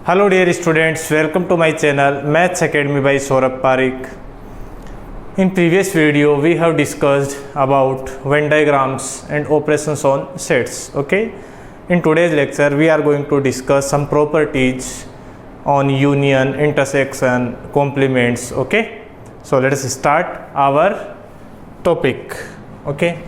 Hello dear students, welcome to my channel Maths Academy by Saurabh Parik. In previous video we have discussed about Venn diagrams and operations on sets. Okay, in today's lecture we are going to discuss some properties on union, intersection, complements. Okay, so let us start our topic. Okay,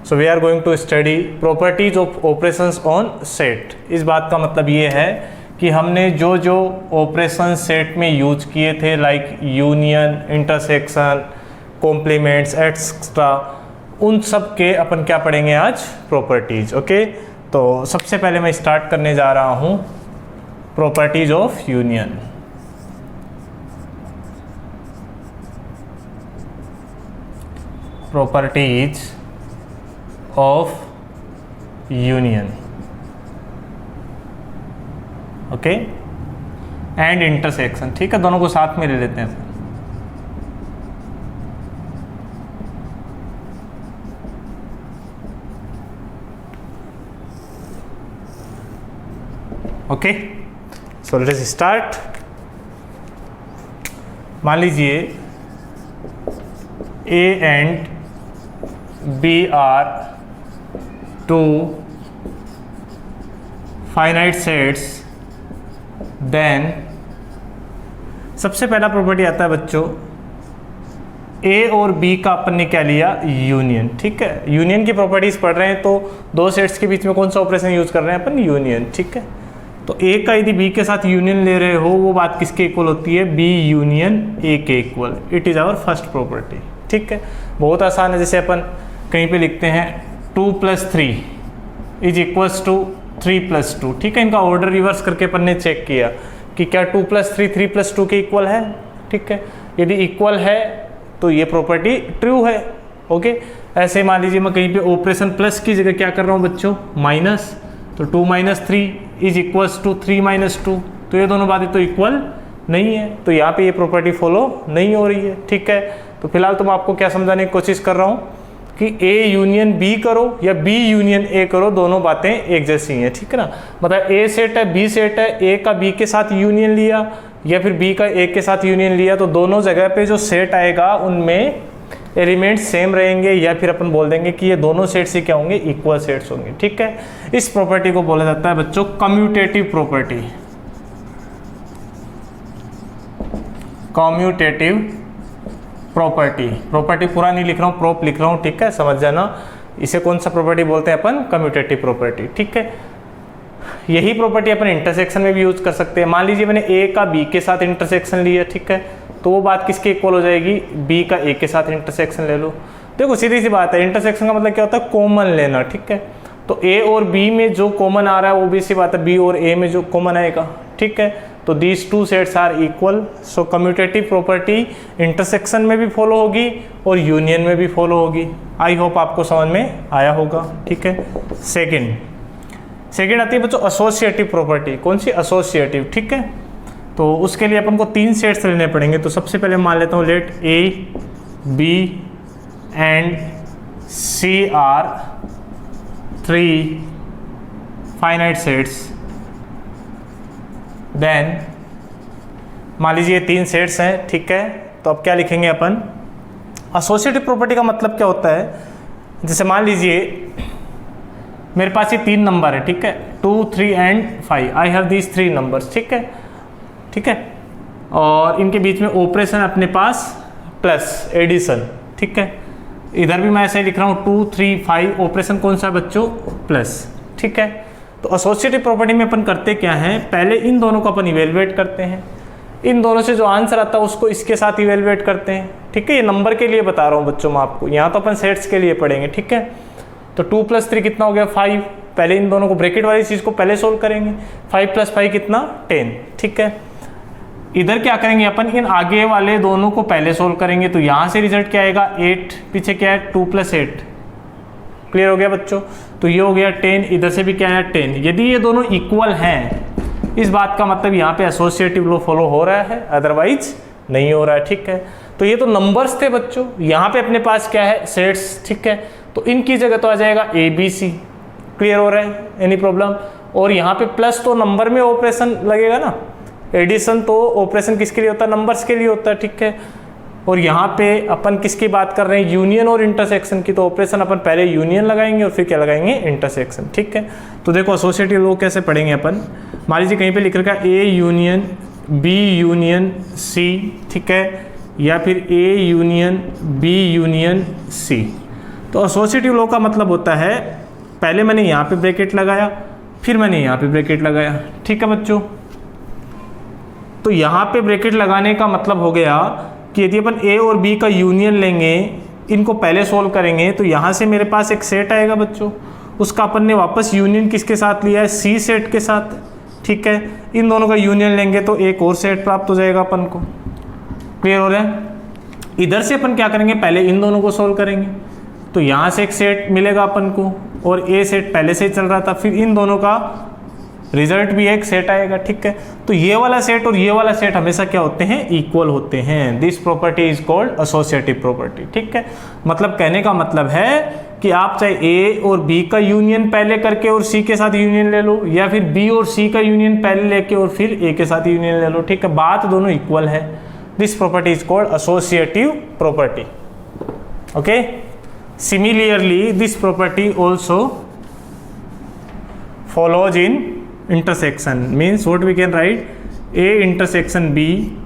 so we are going to study properties of operations on set. इस बात का मतलब ये है कि हमने जो जो ऑपरेशन सेट में यूज किए थे like union, intersection, complements etcetera, उन सब के अपन क्या पढ़ेंगे आज, प्रॉपर्टीज. ओके, तो सबसे पहले मैं स्टार्ट करने जा रहा हूँ properties of union. Properties of union. Okay, and intersection. ठीक है, दोनों को साथ में ले लेते हैं. Okay, so let us start. मान लीजिए A and B are two finite sets. Then सबसे पहला प्रॉपर्टी आता है बच्चों, ए और बी का अपन ने क्या लिया, यूनियन. ठीक है, यूनियन की प्रॉपर्टीज पढ़ रहे हैं तो दो सेट्स के बीच में कौन सा ऑपरेशन यूज कर रहे हैं अपन, यूनियन. ठीक है, तो ए का यदि बी के साथ यूनियन ले रहे हो वो बात किसके इक्वल होती है, बी यूनियन ए के equal. It is our first property. ठीक है, बहुत आसान है. जैसे अपन कहीं पे लिखते हैं 2 + 3 इज इक्वल्स टू 3 + 2. ठीक है, इनका ऑर्डर रिवर्स करके अपन ने चेक किया कि क्या 2 + 3 3 + 2 के इक्वल है. ठीक है, यदि इक्वल है तो ये प्रॉपर्टी ट्रू है. ओके, ऐसे मान लीजिए मैं कहीं पे ऑपरेशन प्लस की जगह क्या कर रहा हूँ बच्चों, माइनस, तो 2 - 3 इज इक्वल्स टू 3 - 2. तो ये दोनों बातें तो इक्वल नहीं है, तो यहाँ पे ये प्रॉपर्टी फॉलो नहीं हो रही है. ठीक है, तो फिलहाल तो मैं आपको क्या समझाने की कोशिश कर रहा हूँ कि ए यूनियन बी करो या बी यूनियन ए करो, दोनों बातें एक जैसी हैं. ठीक है ना, मतलब ए सेट है, बी सेट है, ए का बी के साथ यूनियन लिया या फिर बी का ए के साथ यूनियन लिया, तो दोनों जगह पे जो सेट आएगा उनमें एलिमेंट सेम रहेंगे, या फिर अपन बोल देंगे कि ये दोनों सेट्स ही क्या होंगे, इक्वल सेट्स होंगे. ठीक है, इस प्रॉपर्टी को बोला जाता है बच्चों commutative property. Commutative property. Property पूरा नहीं लिख रहा हूँ, प्रॉप लिख रहा हूँ. ठीक है, समझ जाना. इसे कौन सा प्रॉपर्टी बोलते हैं अपन, कम्यूटेटिव प्रॉपर्टी. ठीक है, यही प्रॉपर्टी अपन इंटरसेक्शन में भी यूज कर सकते हैं. मान लीजिए मैंने ए का बी के साथ इंटरसेक्शन लिया. ठीक है, तो वो बात किसके इक्वल हो जाएगी, बी का ए के साथ इंटरसेक्शन ले लो. देखो सीधी सी बात है, इंटरसेक्शन का मतलब क्या होता है, कॉमन लेना. ठीक है, तो ए और बी में जो कॉमन आ रहा है वो भी सी बात है, बी और ए में जो कॉमन आएगा. ठीक है, तो these two sets are equal. So commutative property intersection में भी फॉलो होगी और यूनियन में भी फॉलो होगी. आई होप आपको समझ में आया होगा. ठीक है, सेकेंड आती है बच्चों एसोसिएटिव प्रॉपर्टी. कौन सी, एसोसिएटिव. ठीक है, तो उसके लिए अपन को 3 सेट्स लेने पड़ेंगे. तो सबसे पहले मान लेता हूँ let A B and C are 3 finite sets. Then मान लीजिए 3 सेट्स हैं. ठीक है, तो अब क्या लिखेंगे अपन, एसोसिएटिव प्रॉपर्टी का मतलब क्या होता है, जैसे मान लीजिए मेरे पास ये 3 नंबर है. ठीक है, 2 3 and 5. I have these 3 numbers. ठीक है, ठीक है, और इनके बीच में ऑपरेशन अपने पास प्लस एडिशन. ठीक है, इधर भी मैं ऐसे लिख रहा हूँ 2 3 5. ऑपरेशन कौन सा बच्चों, प्लस. ठीक है, तो एसोसिएटिव प्रॉपर्टी में अपन करते क्या हैं, पहले इन दोनों को अपन इवेलुएट करते हैं. इन दोनों से जो आंसर आता है उसको इसके साथ इवेलुएट करते हैं. ठीक है, ये नंबर के लिए बता रहा हूँ बच्चों मैं आपको, यहाँ तो अपन सेट्स के लिए पढ़ेंगे. ठीक है, तो 2 + 3 कितना हो गया, 5. पहले इन दोनों को ब्रैकेट वाली चीज़ को पहले सोल्व करेंगे. 5 + 5 कितना, 10. ठीक है, इधर क्या करेंगे अपन, इन आगे वाले दोनों को पहले सोल्व करेंगे. तो यहाँ से रिजल्ट क्या आएगा, 8. पीछे क्या है, 2 + 8. क्लियर हो गया बच्चों, तो ये हो गया 10. इधर से भी क्या है, 10. यदि ये दोनों इक्वल हैं, इस बात का मतलब यहाँ पे एसोसिएटिव लॉ फॉलो हो रहा है, अदरवाइज नहीं हो रहा है. ठीक है, तो ये तो नंबर्स थे बच्चों. यहाँ पे अपने पास क्या है, सेट्स. ठीक है, तो इनकी जगह तो आ जाएगा ए बी सी. क्लियर हो रहा है, एनी प्रॉब्लम? और यहाँ पे प्लस तो नंबर में ऑपरेशन लगेगा ना, एडिशन तो ऑपरेशन किसके लिए होता है, नंबर्स के लिए होता है, ठीक है। और यहाँ पे अपन किसकी बात कर रहे हैं, यूनियन और इंटरसेक्शन की, तो ऑपरेशन अपन पहले यूनियन लगाएंगे और फिर क्या लगाएंगे, इंटरसेक्शन, ठीक है। तो देखो एसोसिएटिव लॉ कैसे पढ़ेंगे अपन, मान लीजिए कहीं पे लिख रखा है A union B union C, ठीक है, या फिर A union B union C. तो एसोसिएटिव लॉ का मतलब होता है पहले मैंने यहाँ पे ब्रैकेट लगाया, फिर मैंने यहाँ पे ब्रैकेट लगाया, ठीक है बच्चों। तो यहाँ पे ब्रैकेट लगाने का मतलब हो गया कि यदि अपन ए और बी का यूनियन लेंगे, इनको पहले सोल्व करेंगे, तो यहाँ से मेरे पास एक सेट आएगा बच्चों, उसका अपन ने वापस यूनियन किसके साथ लिया है, सी सेट के साथ, ठीक है। इन दोनों का यूनियन लेंगे तो एक और सेट प्राप्त हो जाएगा अपन को, क्लियर हो रहा है। इधर से अपन क्या करेंगे, पहले इन दोनों को सोल्व करेंगे, तो यहाँ से एक सेट मिलेगा अपन को, और ए सेट पहले से ही चल रहा था, फिर इन दोनों का रिजल्ट भी एक सेट आएगा, ठीक है। तो ये वाला सेट और ये वाला सेट हमेशा क्या होते हैं, इक्वल होते हैं। This property is called associative property, ठीक है। मतलब कहने का मतलब है कि आप चाहे ए और बी का यूनियन पहले करके और सी के साथ यूनियन ले लो, या फिर बी और सी का यूनियन पहले लेके और फिर ए के साथ यूनियन ले लो, ठीक है, बात दोनों इक्वल है। This property is called associative property, okay. Similarly this property also follows in intersection, means what we can write, A intersection B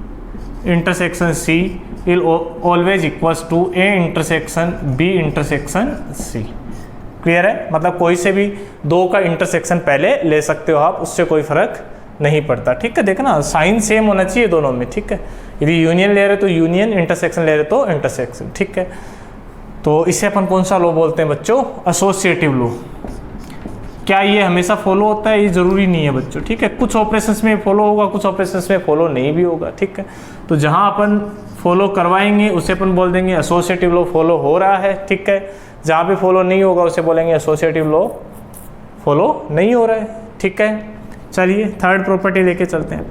intersection C will always equals to A intersection B intersection C, clear है। मतलब कोई से भी दो का intersection पहले ले सकते हो आप, उससे कोई फर्क नहीं पड़ता, ठीक है। देखना साइन सेम होना चाहिए दोनों में, ठीक है। यदि यूनियन ले रहे तो यूनियन, इंटरसेक्शन ले रहे तो इंटरसेक्शन, ठीक है। तो इसे अपन कौन सा लॉ बोलते हैं बच्चों, एसोसिएटिव लॉ। क्या ये हमेशा फॉलो होता है, ये जरूरी नहीं है बच्चों, ठीक है। कुछ ऑपरेशंस में फॉलो होगा, कुछ ऑपरेशंस में फॉलो नहीं भी होगा, ठीक है। तो जहां अपन फॉलो करवाएंगे उसे अपन बोल देंगे एसोसिएटिव लॉ फॉलो हो रहा है, ठीक है। जहां पे फॉलो नहीं होगा उसे बोलेंगे एसोसिएटिव लॉ फॉलो नहीं हो रहा है, ठीक है। चलिए थर्ड प्रॉपर्टी लेके चलते हैं।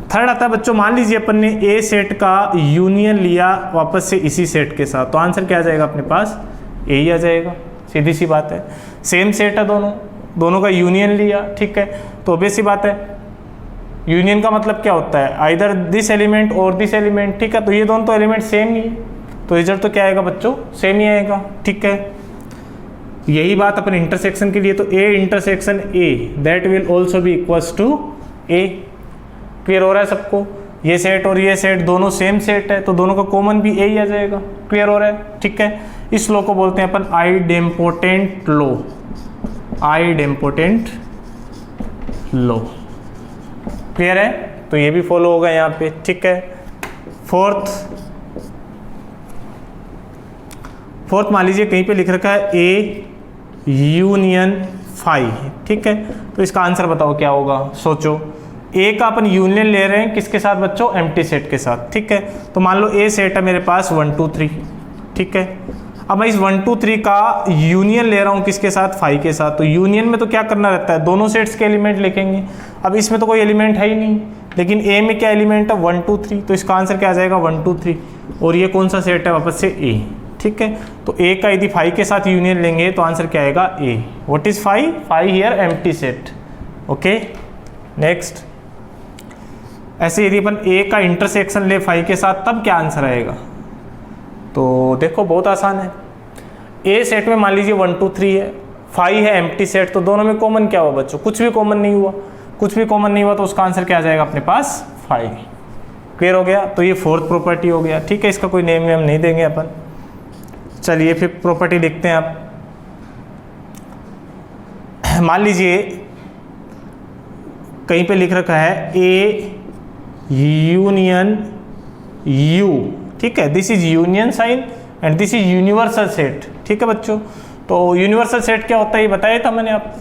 थर्ड आता है बच्चों, मान लीजिए अपन ने ए सेट का यूनियन लिया वापस से इसी सेट के साथ, तो आंसर क्या आ जाएगा अपने पास, ए ही आ जाएगा, सीधी सी बात है। सेम सेट है दोनों का यूनियन लिया, ठीक है, तो ऑब्वियस सी बात है यूनियन का मतलब क्या होता है, आइदर दिस एलिमेंट और दिस एलिमेंट, ठीक है। तो ये दोनों तो एलिमेंट सेम ही है, तो रिजल्ट तो क्या आएगा बच्चों, सेम ही आएगा, ठीक है। यही बात अपन इंटरसेक्शन के लिए, तो A intersection A that will also be equals to A, clear हो रहा है सबको। ये सेट और ये सेट दोनों सेम सेट है, तो दोनों का कॉमन भी ए ही आ जाएगा, क्लियर हो रहा है, ठीक है। इस लॉ को बोलते हैं अपन idempotent law, idempotent law, clear है। तो ये भी फॉलो होगा यहाँ पे, ठीक है। फोर्थ मान लीजिए कहीं पे लिख रखा है ए यूनियन फाई, ठीक है। तो इसका आंसर बताओ क्या होगा, सोचो। ए का अपन यूनियन ले रहे हैं किसके साथ बच्चों, एम्प्टी सेट के साथ, ठीक है। तो मान लो ए सेट है मेरे पास 1 2 3, ठीक है। अब मैं इस 1 2 3 का यूनियन ले रहा हूँ किसके साथ, 5 के साथ। तो यूनियन में तो क्या करना रहता है, दोनों सेट्स के एलिमेंट लिखेंगे। अब इसमें तो कोई एलिमेंट है ही नहीं, लेकिन ए में क्या एलिमेंट है, 1 2 3, तो इसका आंसर क्या आ जाएगा 1 2 3, और ये कौन सा सेट है, वापस से ए, ठीक है। तो ए का यदि 5 के साथ यूनियन लेंगे तो आंसर क्या आएगा, A. What is 5 here, empty set, okay. Next, ऐसे यदि अपन ए का इंटरसेक्शन ले 5 के साथ, तब क्या आंसर आएगा। तो देखो बहुत आसान है, ए सेट में मान लीजिए 1 2 3 है, 5 है एम्प्टी सेट, तो दोनों में कॉमन क्या हुआ बच्चों, कुछ भी कॉमन नहीं हुआ, कुछ भी कॉमन नहीं हुआ, तो उसका आंसर क्या आ जाएगा अपने पास 5, क्लियर हो गया। तो ये फोर्थ प्रॉपर्टी हो गया, ठीक है। इसका कोई नेम वेम नहीं देंगे अपन। चलिए फिर प्रॉपर्टी लिखते हैं आप। मान लीजिए कहीं पे लिख रखा है ए यूनियन यू, ठीक है। This is union sign and this is universal set, ठीक है बच्चों। तो यूनिवर्सल सेट क्या होता है ये बताया था मैंने आप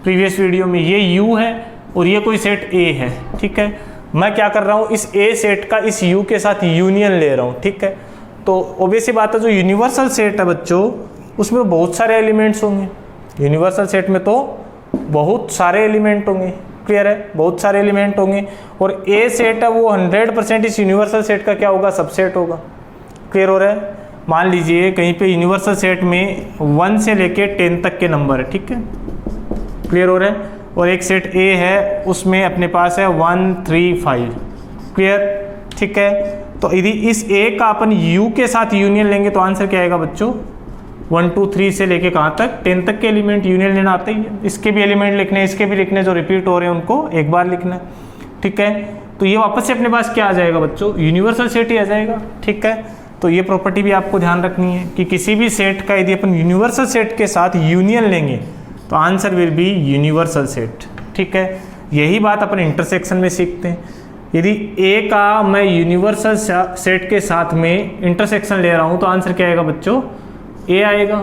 प्रीवियस वीडियो में। ये यू है और ये कोई सेट ए है, ठीक है। मैं क्या कर रहा हूँ, इस ए सेट का इस यू के साथ यूनियन ले रहा हूँ, ठीक है। तो ऑब्वियस सी बात है, जो यूनिवर्सल सेट है बच्चों उसमें बहुत सारे एलिमेंट्स होंगे, यूनिवर्सल सेट में तो बहुत सारे एलिमेंट होंगे, क्लियर है, बहुत सारे एलिमेंट होंगे। और ए सेट है वो 100% इस यूनिवर्सल सेट का क्या होगा, सबसेट होगा, क्लियर हो रहा है। मान लीजिए कहीं पे यूनिवर्सल सेट में 1 से लेके 10 तक के नंबर है, ठीक है, क्लियर हो रहा है। और एक सेट ए है, उसमें अपने पास है 1 3 5। क्लियर? ठीक है, तो यदि इस ए का अपन यू के साथ यूनियन लेंगे तो आंसर क्या आएगा बच्चों? 1 2 3 से लेके कहाँ तक? 10 तक के एलिमेंट यूनियन लेना आते ही है। इसके भी एलिमेंट लिखने हैं, इसके भी लिखने, जो रिपीट हो रहे हैं उनको एक बार लिखना है। ठीक है, तो ये वापस से अपने पास क्या आ जाएगा बच्चों? यूनिवर्सल सेट ही आ जाएगा। ठीक है, तो ये प्रॉपर्टी भी आपको ध्यान रखनी है कि किसी भी सेट का यदि अपन यूनिवर्सल सेट के साथ यूनियन लेंगे तो answer will be universal set. ठीक है, यही बात अपन इंटरसेक्शन में सीखते हैं। यदि ए का मैं यूनिवर्सल सेट के साथ में इंटरसेक्शन ले रहा हूँ तो आंसर क्या आएगा बच्चों? ए आएगा,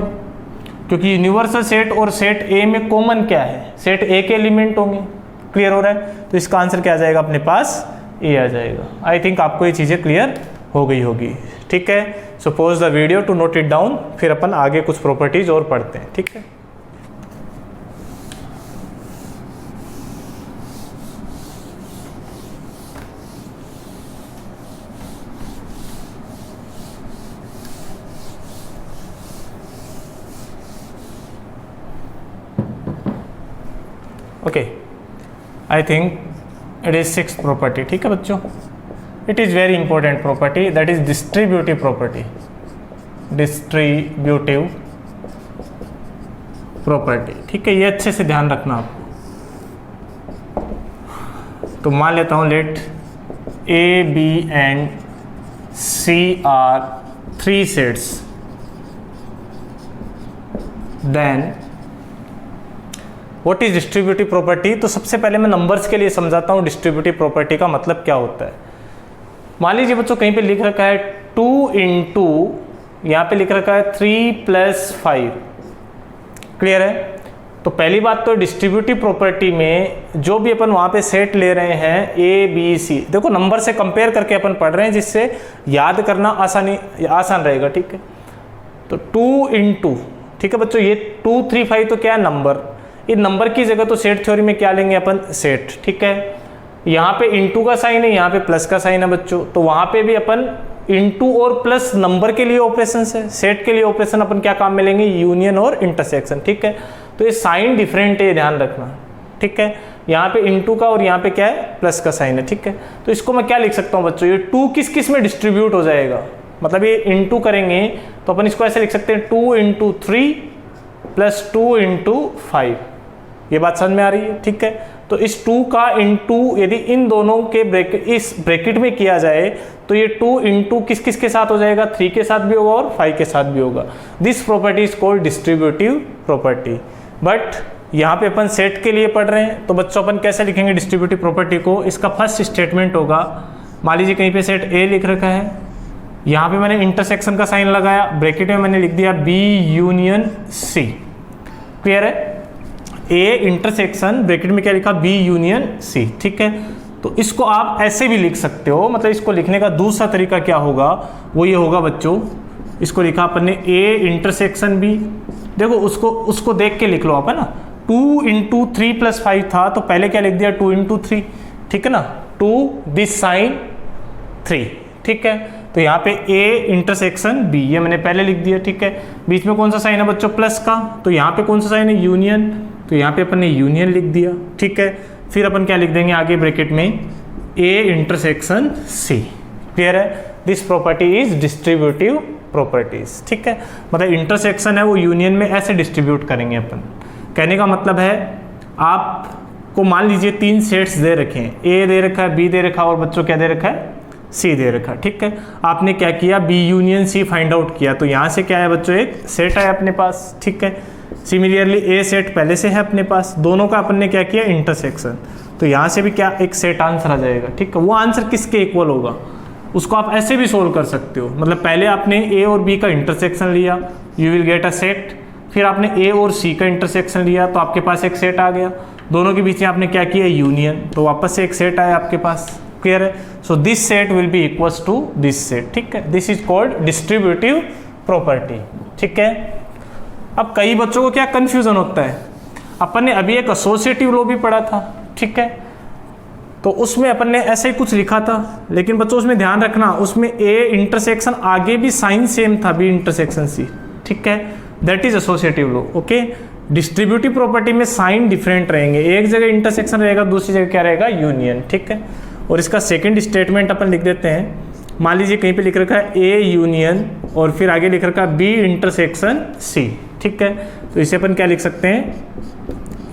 क्योंकि यूनिवर्सल सेट और सेट ए में कॉमन क्या है? सेट ए के एलिमेंट होंगे। क्लियर हो रहा है? तो इसका आंसर क्या आ जाएगा अपने पास? ए आ जाएगा। आई थिंक आपको ये चीज़ें क्लियर हो गई होगी। ठीक है, so pause the video to note it down, फिर अपन आगे कुछ प्रॉपर्टीज और पढ़ते हैं। ठीक है, okay, I think it is 6th property. ठीक है बच्चों, it is very important property, that is distributive property. Distributive property, ठीक है, ये अच्छे से ध्यान रखना आपको। तो मान लेता हूँ let A B and C are 3 sets, then what is distributive property? तो सबसे पहले मैं नंबर्स के लिए समझाता हूँ डिस्ट्रीब्यूटिव प्रॉपर्टी का मतलब क्या होता है। मान लीजिए बच्चों कहीं पे लिख रखा है 2 इंटू, यहाँ पे लिख रखा है 3 + 5। क्लियर है? तो पहली बात तो डिस्ट्रीब्यूटिव प्रॉपर्टी में जो भी अपन वहाँ पे सेट ले रहे हैं ए बी सी, देखो नंबर से कंपेयर करके अपन पढ़ रहे हैं जिससे याद करना आसान रहेगा। ठीक है, तो 2 इंटू, ठीक है बच्चों, ये 2 3 5 तो क्या है? नंबर। ये नंबर की जगह तो सेट थ्योरी में क्या लेंगे अपन? सेट। ठीक है, यहाँ पे इंटू का साइन है, यहाँ पे प्लस का साइन है बच्चों, तो वहाँ पे भी अपन इंटू और प्लस नंबर के लिए ऑपरेशन है, सेट के लिए ऑपरेशन अपन क्या काम में लेंगे? यूनियन और इंटरसेक्शन। ठीक है, तो ये साइन डिफरेंट है, ध्यान रखना। ठीक है, यहाँ पे इंटू का और यहाँ पे क्या है? प्लस का साइन है। ठीक है, तो इसको मैं क्या लिख सकता हूँ बच्चों? ये 2 किस किस में डिस्ट्रीब्यूट हो जाएगा? मतलब ये इंटू करेंगे तो अपन इसको ऐसे लिख सकते हैं 2 × 3 + 2 × 5। ये बात समझ में आ रही है? ठीक है, तो इस 2 का इंटू यदि इन दोनों के ब्रैकेट, इस ब्रैकेट में किया जाए तो ये 2 इंटू किस किस के साथ हो जाएगा? 3 के साथ भी होगा और 5 के साथ भी होगा। This property is called distributive property. But यहाँ पे अपन सेट के लिए पढ़ रहे हैं, तो बच्चों अपन कैसे लिखेंगे डिस्ट्रीब्यूटिव प्रॉपर्टी को? इसका फर्स्ट स्टेटमेंट होगा, मान लीजिए कहीं पे सेट ए लिख रखा है, यहाँ पे मैंने इंटरसेक्शन का साइन लगाया, ब्रैकेट में मैंने लिख दिया बी यूनियन सी। क्लियर है? ए इंटरसेक्शन, ब्रैकेट में क्या लिखा? B union C. ठीक है, तो इसको आप ऐसे भी लिख सकते हो, मतलब इसको लिखने का दूसरा तरीका क्या होगा? वो ये होगा बच्चों, इसको लिखा अपन ने ए इंटरसेक्शन बी, देखो उसको देख के लिख लो आप, है ना। 2 × 3 + 5 था, तो पहले क्या लिख दिया? 2 × 3। ठीक है ना, 2 दिस साइन 3। ठीक है, तो यहाँ पे ए इंटरसेक्शन बी, ये मैंने पहले लिख दिया। ठीक है, बीच में कौन सा साइन है बच्चों? प्लस का, तो यहाँ पे कौन सा साइन है? यूनियन, तो यहाँ पे अपन ने यूनियन लिख दिया। ठीक है, फिर अपन क्या लिख देंगे आगे ब्रैकेट में? A intersection C. क्लियर है? This property is distributive properties. ठीक है, मतलब इंटरसेक्शन है वो यूनियन में ऐसे डिस्ट्रीब्यूट करेंगे अपन। कहने का मतलब है आपको मान लीजिए 3 सेट्स दे रखे हैं, ए दे रखा है, बी दे रखा है और बच्चों क्या दे रखा है? सी दे रखा। ठीक है, आपने क्या किया? B union C find out किया, तो यहाँ से क्या है बच्चों? एक सेट है अपने पास। ठीक है, सिमिलरली ए सेट पहले से है अपने पास, दोनों का अपन ने क्या किया? इंटरसेक्शन, तो यहाँ से भी क्या एक सेट आंसर आ जाएगा। ठीक है, वो आंसर किसके इक्वल होगा? उसको आप ऐसे भी सोल्व कर सकते हो, मतलब पहले आपने ए और बी का इंटरसेक्शन लिया, you will get a set, फिर आपने ए और सी का इंटरसेक्शन लिया तो आपके पास एक सेट आ गया, दोनों के बीच में आपने क्या किया? यूनियन, तो वापस से एक सेट आया आपके पास। क्लियर है? So this set will be equals to this set. ठीक है, this is called distributive property. ठीक है, अब कई बच्चों को क्या कंफ्यूजन होता है, अपन ने अभी एक एसोसिएटिव लॉ भी पढ़ा था। ठीक है, तो उसमें अपन ने ऐसे ही कुछ लिखा था, लेकिन बच्चों उसमें ध्यान रखना, उसमें ए इंटरसेक्शन आगे भी साइन सेम था, बी इंटरसेक्शन सी। ठीक है, that is associative law. Okay, distributive property में साइन डिफरेंट रहेंगे, एक जगह इंटरसेक्शन रहेगा, दूसरी जगह क्या रहेगा, यूनियन, ठीक है। और इसका सेकंड स्टेटमेंट अपन लिख देते हैं। मान लीजिए कहीं पे लिख रखा है ए यूनियन और फिर आगे लिख रखा है बी इंटरसेक्शन सी, ठीक है। तो इसे अपन क्या लिख सकते हैं,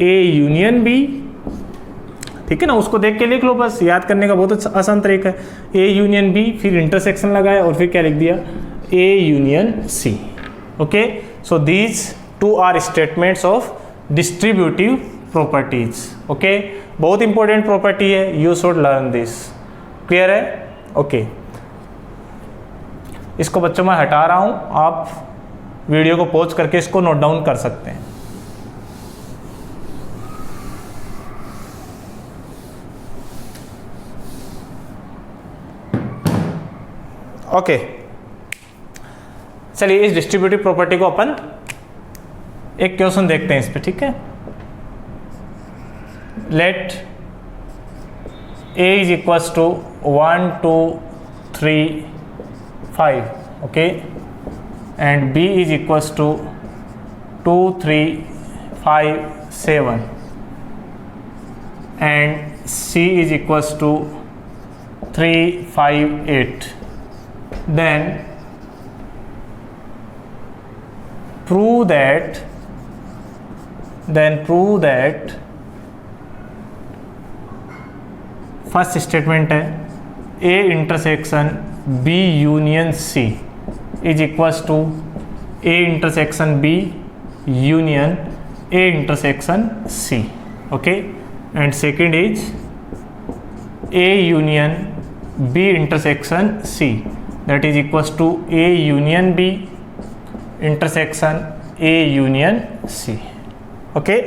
ए यूनियन बी, ठीक है ना। उसको देख के लिख लो, बस याद करने का बहुत आसान तरीका है। ए यूनियन बी, फिर इंटरसेक्शन लगाया और फिर क्या लिख दिया, A union C. Okay, so these two are statements of distributive properties. Okay, बहुत इंपॉर्टेंट प्रॉपर्टी है, you should learn this. Clear है? ओके, इसको बच्चों मैं हटा रहा हूं, आप वीडियो को पॉज करके इसको नोट डाउन कर सकते हैं। ओके, चलिए इस डिस्ट्रीब्यूटिव प्रॉपर्टी को अपन एक क्वेश्चन देखते हैं इस पे, ठीक है। Let A is equals to 1 2 3 5, okay, and B is equals to 2 3 5 7 and C is equals to 3 5 8, then prove that first statement है A intersection B union C is equals to A intersection B union A intersection C, okay, and second is A union B intersection C that is equals to A union B intersection A union C। Okay,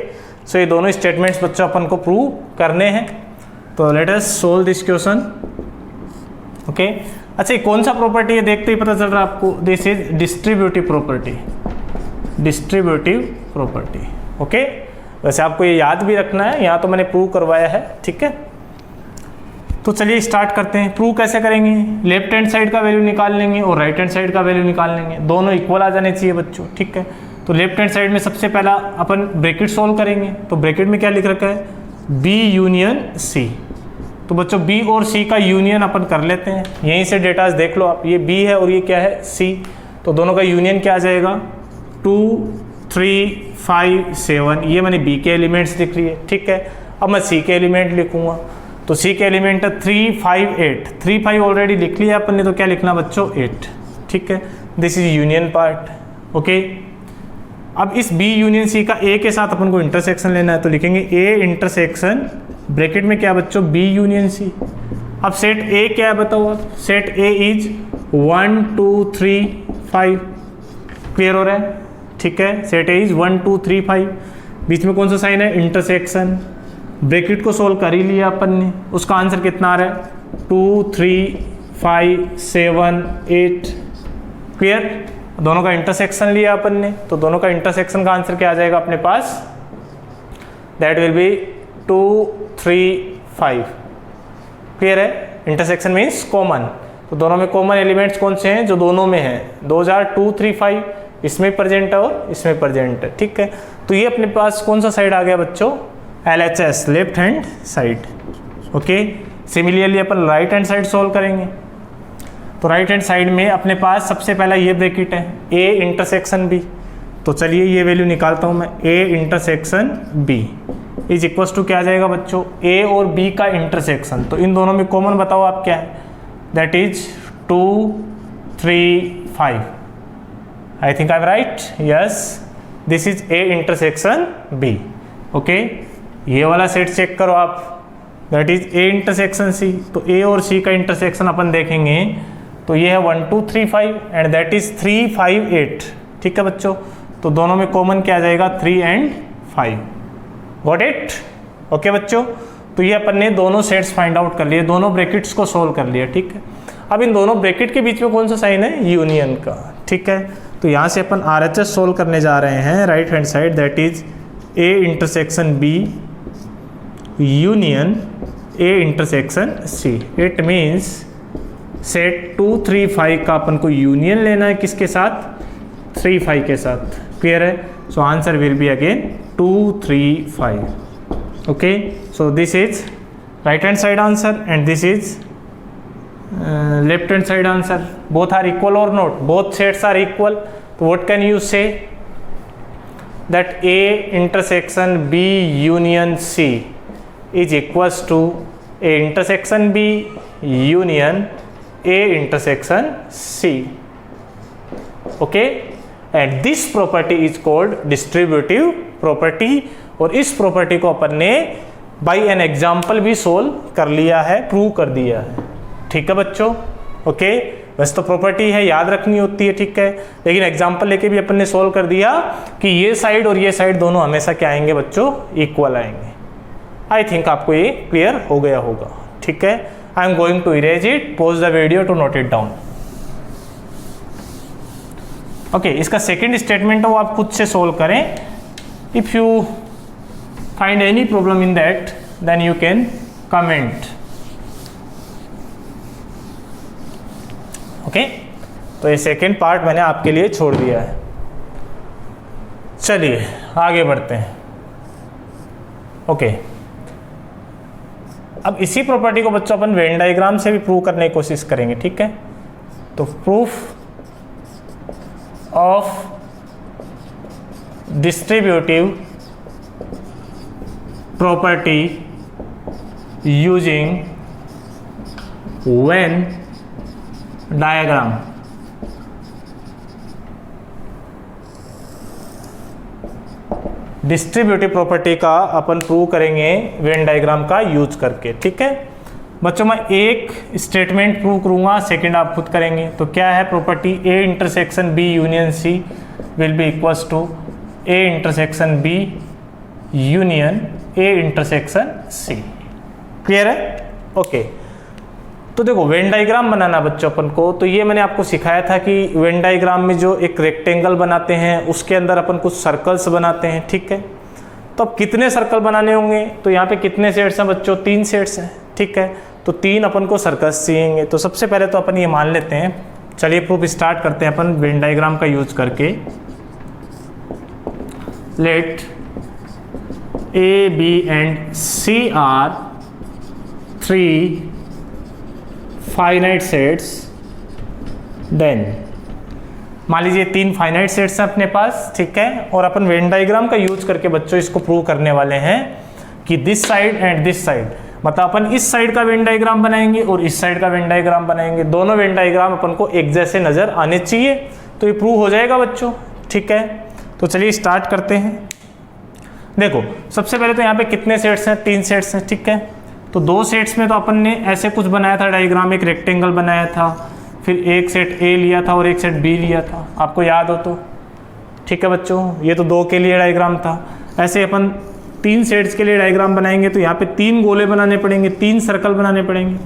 so ये दोनों statements बच्चों अपन को prove करने हैं। तो let us solve this question. Okay, अच्छा, ये कौन सा प्रॉपर्टी है देखते ही पता चल रहा है आपको, this is distributive property, distributive property. Okay, वैसे आपको ये याद भी रखना है, यहाँ तो मैंने प्रूव करवाया है, ठीक है। तो चलिए स्टार्ट करते हैं। प्रूव कैसे करेंगे, लेफ्ट हैंड साइड का वैल्यू निकाल लेंगे और राइट हैंड साइड का वैल्यू निकाल लेंगे, दोनों इक्वल आ जाने चाहिए बच्चों, ठीक है। तो लेफ्ट हैंड साइड में सबसे पहला अपन ब्रैकेट सोल्व करेंगे। तो ब्रैकेट में क्या लिख रखा है, बी यूनियन सी। तो बच्चों बी और सी का यूनियन अपन कर लेते हैं, यहीं से डेटाज देख लो आप, ये बी है और ये क्या है, सी। तो दोनों का यूनियन क्या आ जाएगा, 2 3 5 7, ये मैंने बी के एलिमेंट्स लिख लिए, ठीक है। अब मैं सी के एलिमेंट लिखूंगा, तो सी के एलिमेंट है 3 5 8, 3 5 ऑलरेडी लिख लिया अपन ने, तो क्या लिखना बच्चों, 8, ठीक है। This is union part, okay. अब इस बी यूनियन सी का ए के साथ अपन को इंटरसेक्शन लेना है, तो लिखेंगे ए इंटरसेक्शन, ब्रैकेट में क्या बच्चों, बी यूनियन सी। अब सेट ए क्या है बताओ आप, सेट ए इज 1 2 3 5, क्लियर हो रहा है, ठीक है। सेट ए इज 1 2 3 5, बीच में कौन सा साइन है, इंटरसेक्शन। ब्रैकेट को सोल्व कर ही लिया अपन ने, उसका आंसर कितना आ रहा है, 2 3 5 7 8, क्लियर। दोनों का इंटरसेक्शन लिया अपन ने, तो दोनों का इंटरसेक्शन का आंसर क्या आ जाएगा अपने पास, दैट विल बी 2 3 5, क्लियर है। इंटरसेक्शन मीन्स कॉमन, तो दोनों में कॉमन एलिमेंट्स कौन से हैं, जो दोनों में हैं, 2 3 5, इसमें प्रेजेंट है और इसमें प्रेजेंट है, ठीक है। तो ये अपने पास कौन सा साइड आ गया बच्चों, LHS, left hand side, okay. Similarly अपन राइट हैंड साइड सोल्व करेंगे। तो राइट हैंड साइड में अपने पास सबसे पहला ये ब्रैकेट है, A इंटरसेक्शन B। तो चलिए ये वैल्यू निकालता हूँ मैं, A intersection B is equals to क्या आ जाएगा बच्चों, A और B का इंटरसेक्शन। तो इन दोनों में कॉमन बताओ आप क्या है, that is 2 3 5। I think I am right, yes, this is A intersection B, okay. ये वाला सेट चेक करो आप, that is A intersection C। तो A और C का इंटरसेक्शन अपन देखेंगे, तो ये है 1 2 3 5 एंड दैट इज 3 5 8, ठीक है बच्चों। तो दोनों में कॉमन क्या आ जाएगा, 3 एंड 5, गॉट इट, ओके बच्चों। तो ये अपन ने दोनों सेट्स फाइंड आउट कर लिए, दोनों ब्रैकेट्स को सोल्व कर लिया, ठीक है। अब इन दोनों ब्रैकेट के बीच में कौन सा साइन है, यूनियन का, ठीक है। तो यहाँ से अपन RHS सोल्व करने जा रहे हैं, right hand side, that is A intersection B union A intersection C। It means set 2 3 5 का अपन को यूनियन लेना है, किसके साथ, 3 5 के साथ, क्लियर है। So answer will be again 2 3 5. Okay, so this is right hand side answer and this is left hand side answer. Both are equal or not? Both sets are equal. So what can you say? That A intersection B union C is equals to A intersection B union A intersection C. Okay, and this property is called distributive property. और इस property को अपन ने bye an example भी solve कर लिया है, prove कर दिया है. ठीक है बच्चों. ओके, वैसे तो प्रॉपर्टी है, याद रखनी होती है, ठीक है, लेकिन एग्जाम्पल लेके भी अपन ने सोल्व कर दिया कि ये साइड और ये साइड दोनों हमेशा क्या आएंगे बच्चों, इक्वल आएंगे. आई थिंक आपको ये क्लियर हो गया होगा. ठीक है, I am going to erase it, pause the video to note it down. Okay, इसका सेकेंड स्टेटमेंट है वो आप खुद से सोल्व करें. If you find any problem in that then you can comment. Okay, तो ये सेकेंड पार्ट मैंने आपके लिए छोड़ दिया है. चलिए आगे बढ़ते हैं. ओके, अब इसी प्रॉपर्टी को बच्चों अपन वेन डायग्राम से भी प्रूव करने की कोशिश करेंगे. ठीक है, तो proof of distributive property using Venn diagram. Distributive property का अपन प्रूव करेंगे वेन डायग्राम का यूज करके. ठीक है बच्चों, मैं एक स्टेटमेंट प्रूव करूंगा, सेकंड आप खुद करेंगे. तो क्या है property? A intersection B union C will be equals to A intersection B union A intersection C. Clear है? ओके, तो देखो वेन डायग्राम बनाना बच्चों अपन को, तो ये मैंने आपको सिखाया था कि वेन डायग्राम में जो एक रेक्टेंगल बनाते हैं उसके अंदर अपन कुछ सर्कल्स बनाते हैं. ठीक है, तो अब कितने सर्कल बनाने होंगे? तो यहाँ पे कितने सेट्स हैं बच्चों? 3 सेट्स हैं. ठीक है, तो 3 अपन को सर्कल्स चाहिए. तो सबसे पहले तो अपन ये मान लेते हैं. चलिए प्रूफ स्टार्ट करते हैं अपन वेन डायग्राम का यूज करके. Let A B and C are 3 finite sets. Then मान लीजिए 3 फाइनाइट सेट्स हैं अपने पास. ठीक है, और अपन वेन डायग्राम का यूज करके बच्चों इसको प्रूव करने वाले हैं कि this side and this side, मतलब अपन इस साइड का वेन डायग्राम बनाएंगे और इस साइड का वेन डायग्राम बनाएंगे. दोनों वेन डायग्राम अपन को एक जैसे नजर आने चाहिए, तो ये प्रूव हो जाएगा बच्चों. ठीक है, तो चलिए स्टार्ट करते हैं. देखो सबसे पहले तो यहाँ पे कितने सेट्स हैं? 3 सेट्स हैं. ठीक है, तो 2 सेट्स में तो अपन ने ऐसे कुछ बनाया था डायग्राम, एक रेक्टेंगल बनाया था, फिर एक सेट ए लिया था और एक सेट बी लिया था, आपको याद हो तो. ठीक है बच्चों, ये तो 2 के लिए डायग्राम था. ऐसे अपन 3 सेट्स के लिए डायग्राम बनाएंगे, तो यहाँ पे 3 गोले बनाने पड़ेंगे, 3 सर्कल बनाने पड़ेंगे.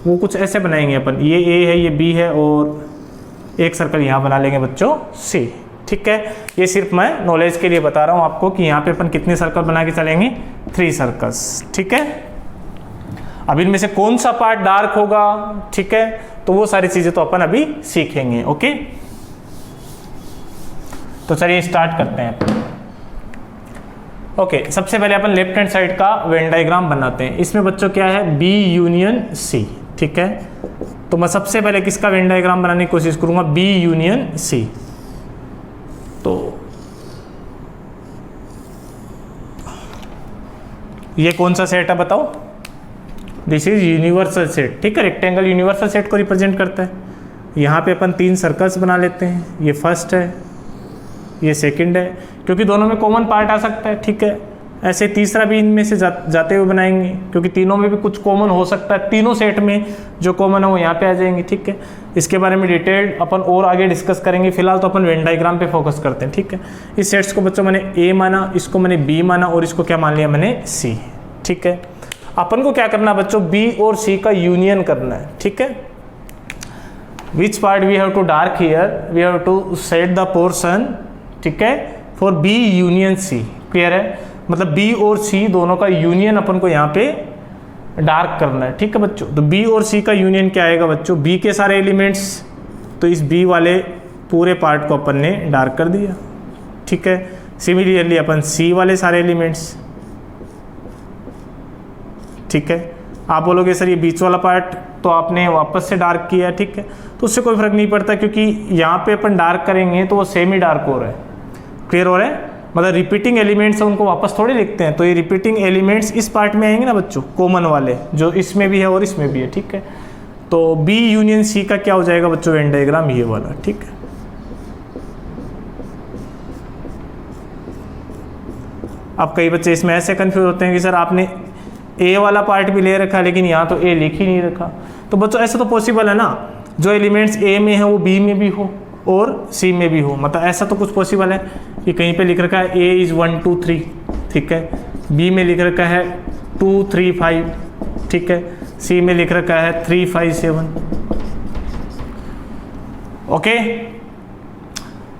वो कुछ ऐसे बनाएंगे अपन, ये ए है, ये बी है, और एक सर्कल यहाँ बना लेंगे बच्चों सी. ठीक है, ये सिर्फ मैं नॉलेज के लिए बता रहा हूँ आपको कि यहाँ पे अपन कितने सर्कल बना के चलेंगे, 3 सर्कल्स. ठीक है, अब इनमें से कौन सा पार्ट डार्क होगा, ठीक है, तो वो सारी चीजें तो अपन अभी सीखेंगे. ओके, तो चलिए स्टार्ट करते हैं. ओके, सबसे पहले अपन लेफ्ट हैंड साइड का वेन डायग्राम बनाते हैं. इसमें बच्चों क्या है? B union C. ठीक है, तो मैं सबसे पहले किसका वेन डायग्राम बनाने की कोशिश करूंगा? B union C. तो ये कौन सा सेट है बताओ? This is universal set. ठीक है, रेक्टेंगल यूनिवर्सल सेट को रिप्रेजेंट करता है. यहाँ पे अपन 3 सर्कल्स बना लेते हैं. ये फर्स्ट है, ये सेकंड है, क्योंकि दोनों में कॉमन पार्ट आ सकता है. ठीक है, ऐसे तीसरा भी इनमें से जाते हुए बनाएंगे, क्योंकि तीनों में भी कुछ कॉमन हो सकता है. तीनों सेट में जो कॉमन है वो यहाँ पे आ जाएंगे. ठीक है, इसके बारे में डिटेल्ड अपन और आगे डिस्कस करेंगे. फिलहाल तो अपन वेन डायग्राम पे फोकस करते हैं. ठीक है, इस सेट्स को बच्चों मैंने ए माना, इसको मैंने बी माना और इसको क्या मान लिया मैंने? सी. ठीक है, अपन को क्या करना है बच्चों? बी और सी का यूनियन करना है. ठीक है, which part we have to dark here? We have to set the portion. ठीक है, for B union C. Clear है? मतलब बी और सी दोनों का यूनियन अपन को यहाँ पे डार्क करना है. ठीक है बच्चों, तो बी और सी का यूनियन क्या आएगा बच्चों? बी के सारे एलिमेंट्स, तो इस बी वाले पूरे पार्ट को अपन ने डार्क कर दिया. ठीक है, सिमिलरली अपन सी वाले सारे एलिमेंट्स, ठीक है। आप बोलोगे सर ये बीच वाला पार्ट तो आपने वापस से डार्क किया, ठीक है, तो उससे कोई फर्क नहीं पड़ता क्योंकि यहाँ पे अपन डार्क करेंगे तो वो सेम ही डार्क हो रहा है। क्लियर हो रहा है? मतलब रिपीटिंग एलिमेंट्स है उनको वापस थोड़ी लिखते हैं, तो ये रिपीटिंग एलिमेंट्स इस पार्ट में आएंगे ना बच्चों, कॉमन वाले जो इसमें भी है और इसमें भी है, ठीक है। तो बी यूनियन सी का क्या हो जाएगा बच्चों, वेन डायग्राम ये वाला, ठीक है। अब कई बच्चे इसमें ऐसे कंफ्यूज होते हैं कि सर आपने ए वाला पार्ट भी ले रखा है लेकिन यहाँ तो ए लिख ही नहीं रखा। तो बच्चों ऐसा तो पॉसिबल है ना, जो एलिमेंट्स ए में है वो बी में भी हो और सी में भी हो, मतलब ऐसा तो कुछ पॉसिबल है कि कहीं पे लिख रखा है ए इज़ 1 2 3, ठीक है, बी में लिख रखा है 2 3 5, ठीक है, सी में लिख रखा है 3 5 7। ओके,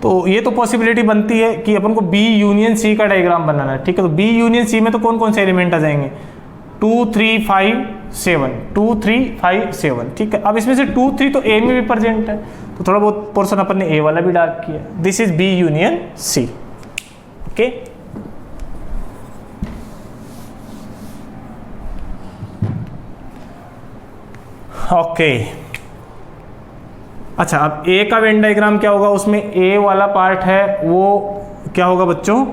तो ये तो पॉसिबिलिटी बनती है कि अपन को बी यूनियन सी का डायग्राम बनाना है, ठीक है। तो बी यूनियन सी में तो कौन कौन से एलिमेंट आ जाएंगे, 2 3 5 7, 2 3 5 7, ठीक है। अब इसमें से 2 3 तो ए में भी प्रेजेंट है, तो थोड़ा बहुत पोर्शन अपन ने ए वाला भी डार्क किया। This is B union C. Okay, okay, अच्छा अब ए का वेन डायग्राम क्या होगा, उसमें ए वाला पार्ट है वो क्या होगा बच्चों,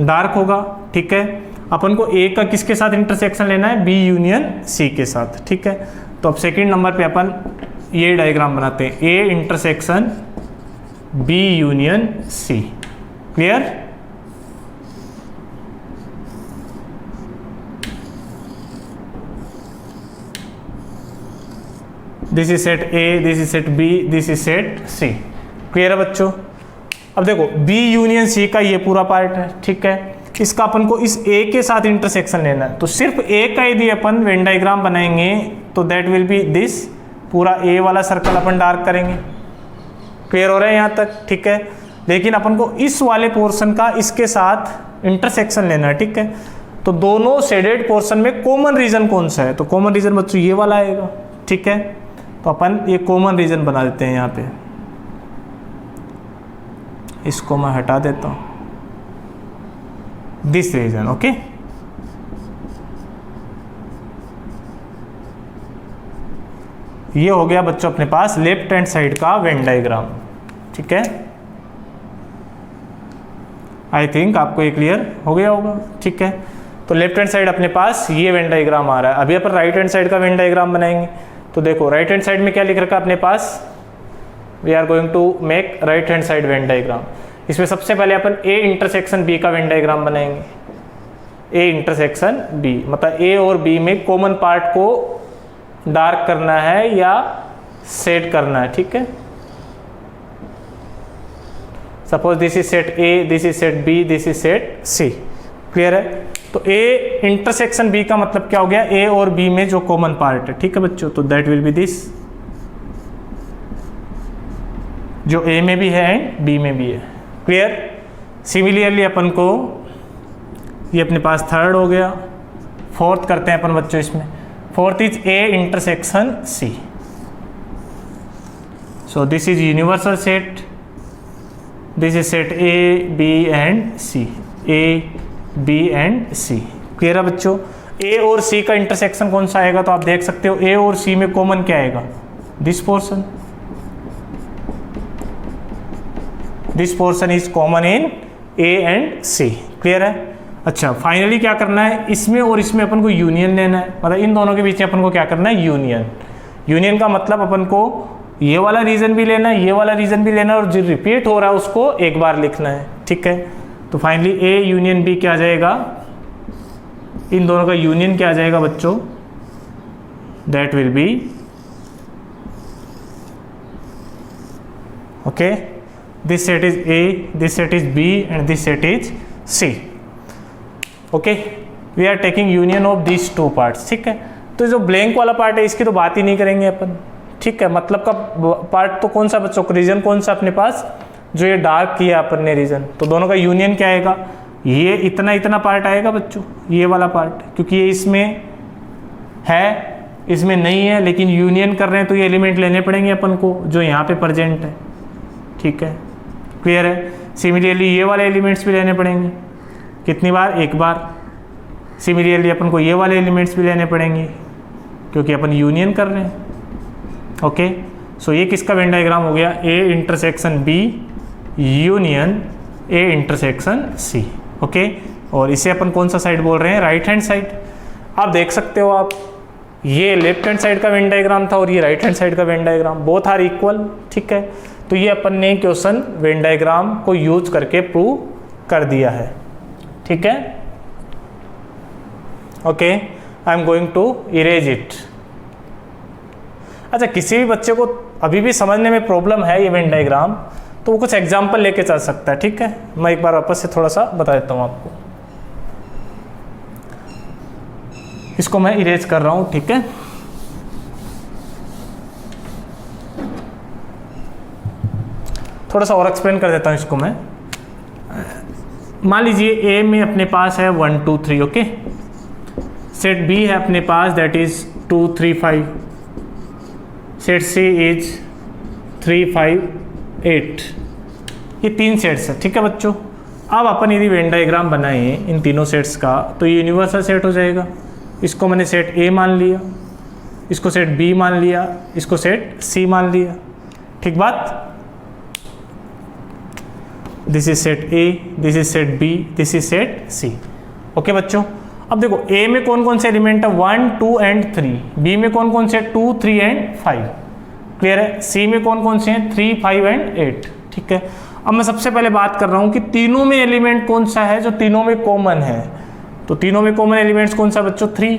डार्क होगा, ठीक है। अपन को ए का किसके साथ इंटरसेक्शन लेना है, बी यूनियन सी के साथ, ठीक है। तो अब सेकंड नंबर पे अपन ये डायग्राम बनाते हैं, A intersection B union C. Clear? This is set A, this is set B, this is set C. Clear है बच्चों? अब देखो बी यूनियन सी का ये पूरा पार्ट है, ठीक है, इसका अपन को इस ए के साथ इंटरसेक्शन लेना है। तो सिर्फ ए का यदि अपन वेन डायग्राम बनाएंगे तो दैट विल बी दिस, पूरा ए वाला सर्कल अपन डार्क करेंगे। क्लियर हो रहा है यहाँ तक? ठीक है, लेकिन अपन को इस वाले पोर्शन का इसके साथ इंटरसेक्शन लेना है, ठीक है। तो दोनों शेडेड पोर्शन में कॉमन रीजन कौन सा है, तो कॉमन रीजन बच्चों ये वाला आएगा, ठीक है। तो अपन ये कॉमन रीजन बना देते हैं यहाँ पे, इसको मैं हटा देता हूँ, दिस रीजन। ओके, ये हो गया बच्चों अपने पास लेफ्ट हैंड साइड का वेन डायग्राम, ठीक है। आई थिंक आपको ये क्लियर हो गया होगा, ठीक है। तो लेफ्ट हैंड साइड अपने पास ये वेन डायग्राम आ रहा है। अभी अपन राइट हैंड साइड का वेन डायग्राम बनाएंगे। तो देखो राइट हैंड साइड में क्या लिख रखा है अपने पास, we are going to make right hand side Venn diagram. इसमें सबसे पहले अपन ए इंटरसेक्शन बी का वेन डायग्राम बनाएंगे। ए इंटरसेक्शन बी मतलब ए और बी में कॉमन पार्ट को डार्क करना है या सेट करना है, ठीक है। Suppose this is set A, this is set B, this is set C. Clear है? तो ए इंटरसेक्शन बी का मतलब क्या हो गया, ए और बी में जो कॉमन पार्ट है, ठीक है बच्चों। तो दैट विल बी दिस, जो ए में भी है एंड बी में भी है। क्लियर? सिमिलरली अपन को ये अपने पास थर्ड हो गया। फोर्थ करते हैं अपन बच्चों इसमें। Fourth is A intersection C. So this is universal set, this is set A B and C, A B and C. Clear है बच्चों? ए और सी का इंटरसेक्शन कौन सा आएगा, तो आप देख सकते हो ए और सी में कॉमन क्या आएगा, this portion. This portion is common in A and C. Clear है? अच्छा, फाइनली क्या करना है, इसमें और इसमें अपन को यूनियन लेना है, मतलब इन दोनों के बीच में अपन को क्या करना है, यूनियन। यूनियन का मतलब अपन को ये वाला रीजन भी लेना है, ये वाला रीजन भी लेना है, और जो रिपीट हो रहा है उसको एक बार लिखना है, ठीक है। तो फाइनली ए यूनियन बी क्या आ जाएगा, इन दोनों का यूनियन क्या आ जाएगा बच्चों, that will be okay, this set is A, this set is B and this set is C. Okay, we are taking union of this two parts, ठीक है। तो जो ब्लैंक वाला पार्ट है इसकी तो बात ही नहीं करेंगे अपन, ठीक है। मतलब का पार्ट तो कौन सा बच्चों, रीजन कौन सा अपने पास, जो ये डार्क किया अपन ने रीजन, तो दोनों का यूनियन क्या आएगा, ये इतना इतना पार्ट आएगा बच्चों, ये वाला पार्ट, क्योंकि ये इसमें है इसमें नहीं है, लेकिन यूनियन कर रहे हैं तो ये एलिमेंट लेने पड़ेंगे अपन को जो यहाँ पे प्रेजेंट है, ठीक है। क्लियर है? सिमिलरली ये वाले एलिमेंट्स भी लेने पड़ेंगे, कितनी बार, एक बार। सिमिलरली अपन को ये वाले एलिमेंट्स भी लेने पड़ेंगे क्योंकि अपन यूनियन कर रहे हैं। ओके, सो ये किसका वेन डायग्राम हो गया, A intersection B union A intersection C. Okay, और इसे अपन कौन सा साइड बोल रहे हैं, राइट हैंड साइड। आप देख सकते हो आप, ये लेफ्ट हैंड साइड का वेन डायग्राम था और ये राइट हैंड साइड का Venn diagram, both are equal. ठीक है, तो ये अपन ने क्वेश्चन वेन डायग्राम को यूज करके प्रूव कर दिया है। ठीक है, okay, I am going to erase it. अच्छा, किसी भी बच्चे को अभी भी समझने में प्रॉब्लम है ये वेन डायग्राम, तो वो कुछ एग्जाम्पल लेके चल सकता है। ठीक है, मैं एक बार वापस से थोड़ा सा बता देता हूँ आपको। इसको मैं इरेज कर रहा हूँ। ठीक है, थोड़ा सा और एक्सप्लेन कर देता हूँ इसको मैं। मान लीजिए ए में अपने पास है 1 2 3। ओके, सेट बी है अपने पास, that is 2 3 5, set C is 3 5 8। ये 3 सेट्स है। ठीक है बच्चों, अब अपन यदि वेन डायग्राम बनाए इन तीनों सेट्स का तो ये यूनिवर्सल सेट हो जाएगा। इसको मैंने सेट ए मान लिया, इसको सेट बी मान लिया, इसको सेट सी मान लिया। ठीक बात, this is set A, this is set B, this is set C. Okay बच्चों, अब देखो ए में कौन कौन से एलिमेंट है, 1 2 एंड 3, बी में कौन कौन से 2 3 एंड 5, क्लियर है। सी में कौन कौन से हैं, 3 5 एंड 8। ठीक है, अब मैं सबसे पहले बात कर रहा हूं कि तीनों में एलिमेंट कौन सा है जो तीनों में कॉमन है। तो तीनों में कॉमन एलिमेंट्स कौन सा बच्चों, 3।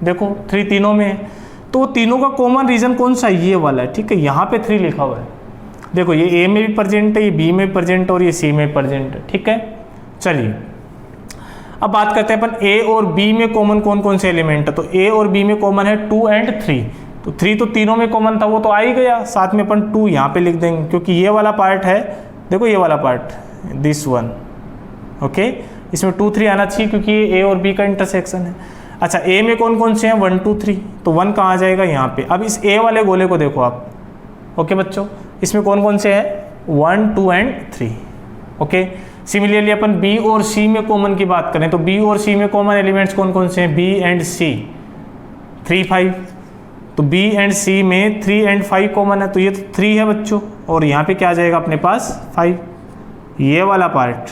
देखो 3 तीनों में है, तो तीनों का कॉमन रीजन कौन सा, ये वाला है। ठीक है, यहाँ पे 3 लिखा हुआ है। देखो ये ए में भी प्रेजेंट है, ये बी में प्रेजेंट है और ये सी में प्रेजेंट है। ठीक है, चलिए अब बात करते हैं अपन ए और बी में कॉमन कौन कौन से एलिमेंट है। तो ए और बी में कॉमन है 2 एंड 3। तो 3 तो तीनों में कॉमन था, वो तो आ ही गया, साथ में अपन 2 यहाँ पे लिख देंगे क्योंकि ये वाला पार्ट है, देखो ये वाला पार्ट, दिस वन। ओके, इसमें 2 3 आना चाहिए क्योंकि ये ए और बी का इंटरसेक्शन है। अच्छा, ए में कौन कौन से हैं, 1 2 3, तो 1 कहाँ आ जाएगा, यहाँ पे। अब इस ए वाले गोले को देखो आप। ओके बच्चों, इसमें कौन कौन से हैं, 1 2 एंड 3। ओके, सिमिलरली अपन बी और सी में कॉमन की बात करें तो बी और सी में कॉमन एलिमेंट्स कौन कौन से हैं, बी एंड सी, 3 5। तो बी एंड सी में 3 एंड 5 कॉमन है, तो ये तो 3 है बच्चों, और यहाँ पे क्या आ जाएगा अपने पास, 5, ये वाला पार्ट।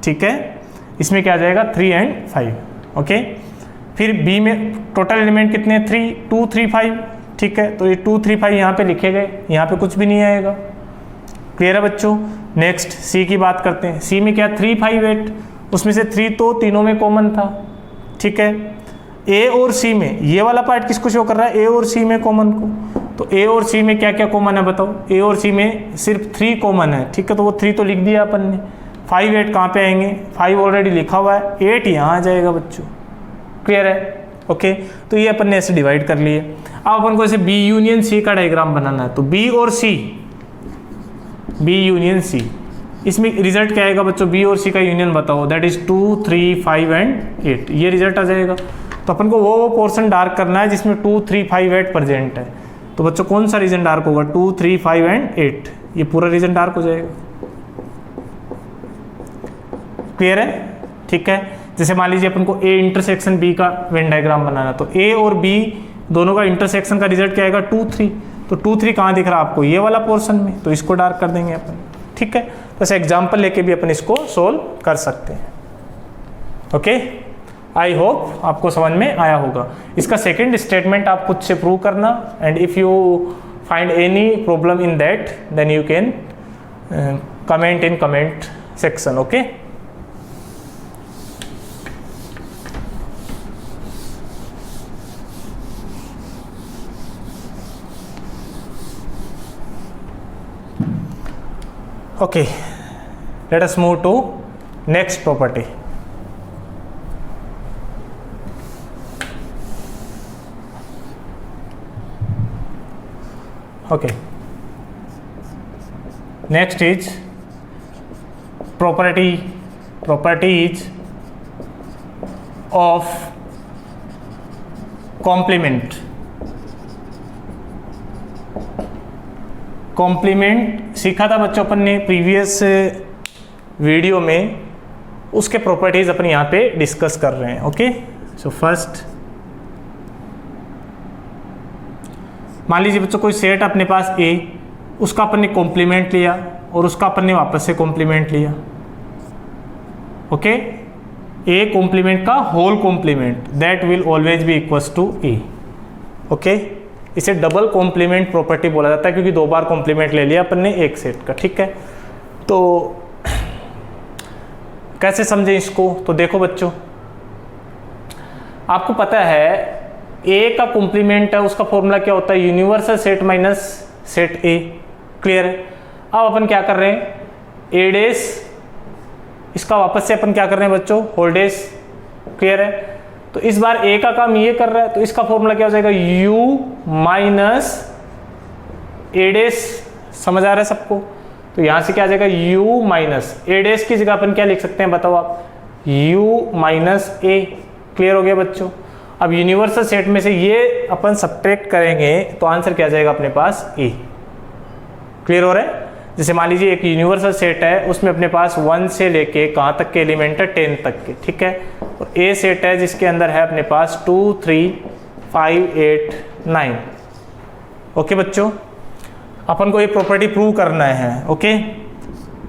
ठीक है, इसमें क्या आ जाएगा, 3 एंड 5। ओके, फिर बी में टोटल एलिमेंट कितने, 3 2 3 5। ठीक है, तो ये 2 3 5 यहाँ पे लिखे गए, यहाँ पे कुछ भी नहीं आएगा। क्लियर है बच्चों। नेक्स्ट सी की बात करते हैं। सी में क्या, 3 5 8, उसमें से 3 तो तीनों में कॉमन था। ठीक है, ए और सी में ये वाला पार्ट किसको शो कर रहा है, ए और सी में कॉमन को। तो ए और सी में क्या क्या कॉमन है बताओ, ए और सी में सिर्फ 3 कॉमन है। ठीक है, तो वो 3 तो लिख दिया अपन ने। 5 8 कहाँ पे आएंगे, 5 ऑलरेडी लिखा हुआ है, 8 यहाँ आ जाएगा बच्चों। क्लियर है। ओके, तो ये अपन ने ऐसे डिवाइड कर लिए। अब अपन को ऐसे बी यूनियन सी का डायग्राम बनाना है, तो बी और सी, बी यूनियन सी, इसमें रिजल्ट क्या आएगा बच्चों, बी और सी का यूनियन बताओ, दैट इज 2 3 5 एंड 8, ये रिजल्ट आ जाएगा। तो अपन को वो पोर्शन डार्क करना है जिसमें 2 3 5 8 प्रेजेंट है। तो बच्चों कौन सा रीजन डार्क होगा, 2 3 5 एंड 8, ये पूरा रीजन डार्क हो जाएगा। क्लियर है। ठीक है, जैसे मान लीजिए अपन को ए इंटरसेक्शन बी का वेन डायग्राम बनाना, तो ए और बी दोनों का इंटरसेक्शन का रिजल्ट क्या आएगा, 2 3। तो 2 3 कहाँ दिख रहा है आपको, ये वाला पोर्शन में, तो इसको डार्क कर देंगे अपन। ठीक है, तो ऐसे एग्जाम्पल लेके भी अपन इसको सोल्व कर सकते हैं। ओके, आई होप आपको समझ में आया होगा। इसका सेकंड स्टेटमेंट आप खुद से प्रूव करना, and if you find any problem in that then you can comment in comment section. Okay, okay, let us move to next property. Okay, next is properties of complement. Complement सीखा था बच्चों अपन ने previous video में उसके properties अपन यहाँ पे discuss कर रहे हैं। ओके, सो फर्स्ट मान लीजिए बच्चों कोई सेट अपने पास ए, उसका अपन ने कॉम्प्लीमेंट लिया और उसका अपन ने वापस से कॉम्प्लीमेंट लिया। ओके, ए कॉम्प्लीमेंट का whole complement that will always be equals to A. Okay, इसे डबल कॉम्प्लीमेंट प्रॉपर्टी बोला जाता है क्योंकि दो बार कॉम्प्लीमेंट ले लिया अपन ने एक सेट का। ठीक है, तो कैसे समझें इसको? तो देखो बच्चों, आपको पता है ए का कॉम्प्लीमेंट है, उसका फॉर्मूला क्या होता है? यूनिवर्सल सेट माइनस सेट ए। क्लियर है? अब अपन क्या कर रहे हैं? ए डेस, इसका वापस से अपन क्या कर रहे हैं बच्चों? होल डेस। क्लियर है? तो इस बार ए का काम ये कर रहा है, तो इसका फॉर्मूला क्या हो जाएगा? यू माइनस ए डेस। समझ आ रहा है सबको? तो यहां से क्या आ जाएगा? u माइनस ए डेस की जगह अपन क्या लिख सकते हैं बताओ आप? u माइनस ए। क्लियर हो गया बच्चों? अब यूनिवर्सल सेट में से ये अपन सब्ट्रैक्ट करेंगे तो आंसर क्या आ जाएगा अपने पास? a। क्लियर हो रहा है? जैसे मान लीजिए एक यूनिवर्सल सेट है, उसमें अपने पास 1 से लेके कहाँ तक के एलिमेंट है? 10 तक के। ठीक है, और ए सेट है जिसके अंदर है अपने पास 2 3 5 8 9। ओके बच्चों, अपन को ये प्रॉपर्टी प्रूव करना है। ओके,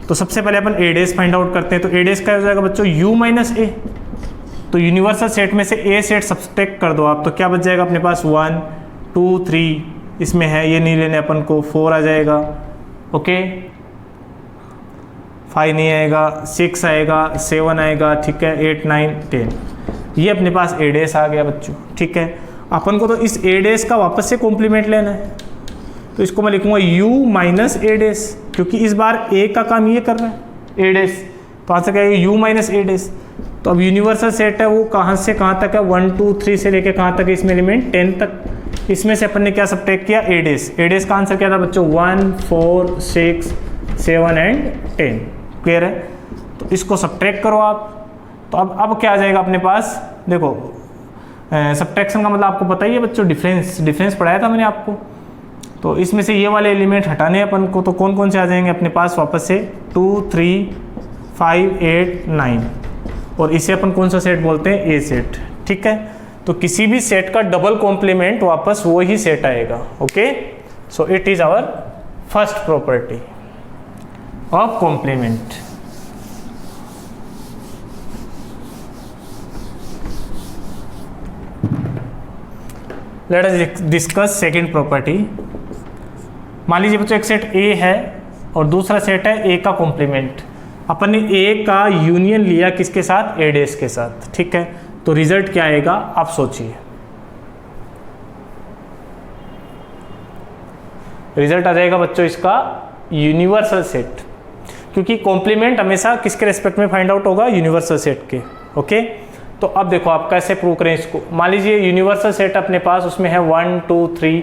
तो सबसे पहले अपन ए डेस फाइंड आउट करते हैं। तो ए डेस क्या हो जाएगा बच्चों? u माइनस ए। तो यूनिवर्सल सेट में से ए सेट सब्सट्रैक्ट कर दो आप, तो क्या बच जाएगा अपने पास? 1 2 3 इसमें है, ये नहीं लेने अपन को, 4 आ जाएगा। ओके, 5 नहीं आएगा, 6 आएगा, 7 आएगा। ठीक है, 8 9 10 ये अपने पास ए डेस आ गया बच्चों। ठीक है, अपन को तो इस ए डेस का वापस से कॉम्प्लीमेंट लेना है, तो इसको मैं लिखूंगा u माइनस ए डेस, क्योंकि इस बार ए का काम ये कर रहा है, ए डेस। तो आंसर क्या है? u माइनस ए डेस। तो अब यूनिवर्सल सेट है वो कहाँ से कहाँ तक है? 1 2 3 से लेके कहाँ तक है इसमें एलिमेंट? 10 तक। इसमें से अपन ने क्या सब्ट्रैक्ट किया? ए डेस। ए डेस का आंसर क्या था बच्चों? 1 4 6 7 एंड 10। क्लियर है? तो इसको सब्ट्रैक्ट करो आप, तो अब क्या आ जाएगा अपने पास? देखो, सब्ट्रैक्शन का मतलब आपको पता ही है बच्चों, डिफरेंस पढ़ाया था मैंने आपको। तो इसमें से ये वाले एलिमेंट हटाने अपन को, तो कौन कौन से आ जाएंगे अपने पास वापस से? 2 3 5 8 9। और इसे अपन कौन सा सेट बोलते हैं? ए सेट। ठीक है, तो किसी भी सेट का डबल कॉम्प्लीमेंट वापस वो ही सेट आएगा। Okay, so it is our first property of complement. Let us discuss second property. मान लीजिए बच्चों एक सेट ए है और दूसरा सेट है ए का कॉम्प्लीमेंट। अपन ने ए का यूनियन लिया किसके साथ? ए डेस के साथ। ठीक है, तो रिजल्ट क्या आएगा आप सोचिए। रिजल्ट आ जाएगा बच्चों इसका यूनिवर्सल सेट, क्योंकि कॉम्प्लीमेंट हमेशा किसके रेस्पेक्ट में फाइंड आउट होगा? यूनिवर्सल सेट के। ओके, तो अब देखो आप कैसे प्रूव करें इसको। मान लीजिए यूनिवर्सल सेट अपने पास उसमें है 1 2 3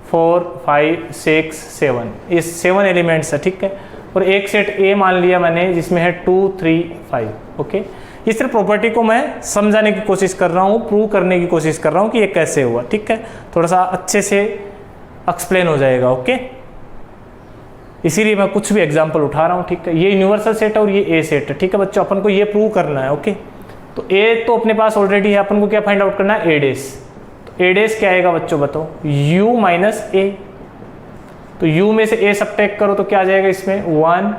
4 5 6 7, ये 7 एलिमेंट्स है। ठीक है, और एक सेट ए मान लिया मैंने जिसमें है 2 3 5। ओके, इस तरह प्रॉपर्टी को मैं समझाने की कोशिश कर रहा हूँ, प्रूव करने की कोशिश कर रहा हूँ कि ये कैसे हुआ। ठीक है, थोड़ा सा अच्छे से एक्सप्लेन हो जाएगा। ओके, इसीलिए मैं कुछ भी एग्जांपल उठा रहा हूँ। ठीक है, ये यूनिवर्सल सेट है और ये ए सेट है। ठीक है बच्चों, अपन को ये प्रूव करना है। ओके, तो ए तो अपने पास ऑलरेडी है, अपन को क्या फाइंड आउट करना है? ए डेस। तो ए डेस क्या आएगा बच्चों बताओ? u माइनस ए। तो u में से a सब्ट्रैक्ट करो तो क्या आ जाएगा इसमें? 1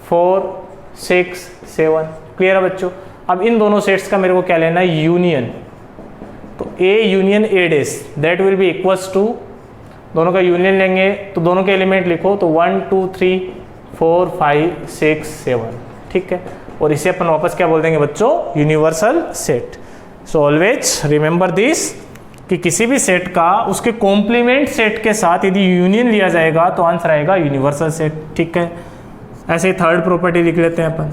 4 6 7। क्लियर है बच्चों? अब इन दोनों सेट्स का मेरे को क्या लेना है? यूनियन। तो a union a dash that will be equals to, दोनों का यूनियन लेंगे तो दोनों के एलिमेंट लिखो, तो 1 2 3 4 5 6 7। ठीक है, और इसे अपन वापस क्या बोल देंगे बच्चों? Universal set. So always remember this कि किसी भी सेट का उसके कॉम्प्लीमेंट सेट के साथ यदि यूनियन लिया जाएगा तो आंसर आएगा यूनिवर्सल सेट। ठीक है, ऐसे ही थर्ड प्रॉपर्टी लिख लेते हैं अपन।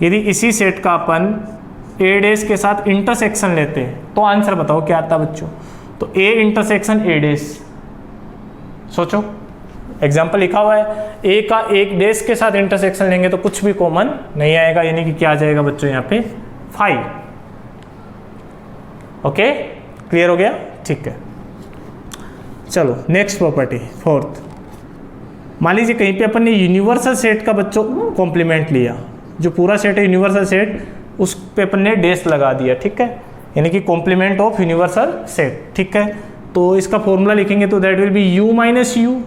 यदि इसी सेट का अपन ए डेस के साथ इंटरसेक्शन लेते हैं तो आंसर बताओ क्या आता है बच्चों? तो ए इंटरसेक्शन ए डेस। सोचो, एग्जाम्पल लिखा हुआ है, ए का एक डेस के साथ इंटरसेक्शन लेंगे तो कुछ भी कॉमन नहीं आएगा, यानी कि क्या आ जाएगा बच्चों यहाँ पे? 5। ओके, क्लियर हो गया? ठीक है, चलो नेक्स्ट प्रॉपर्टी फोर्थ। मान लीजिए कहीं पे अपन ने यूनिवर्सल सेट का बच्चों कॉम्प्लीमेंट लिया, जो पूरा सेट है यूनिवर्सल सेट, उस पे अपन ने डेस लगा दिया, ठीक है, यानी कि कॉम्प्लीमेंट ऑफ यूनिवर्सल सेट, ठीक है। तो इसका फॉर्मूला लिखेंगे तो that will be u minus you.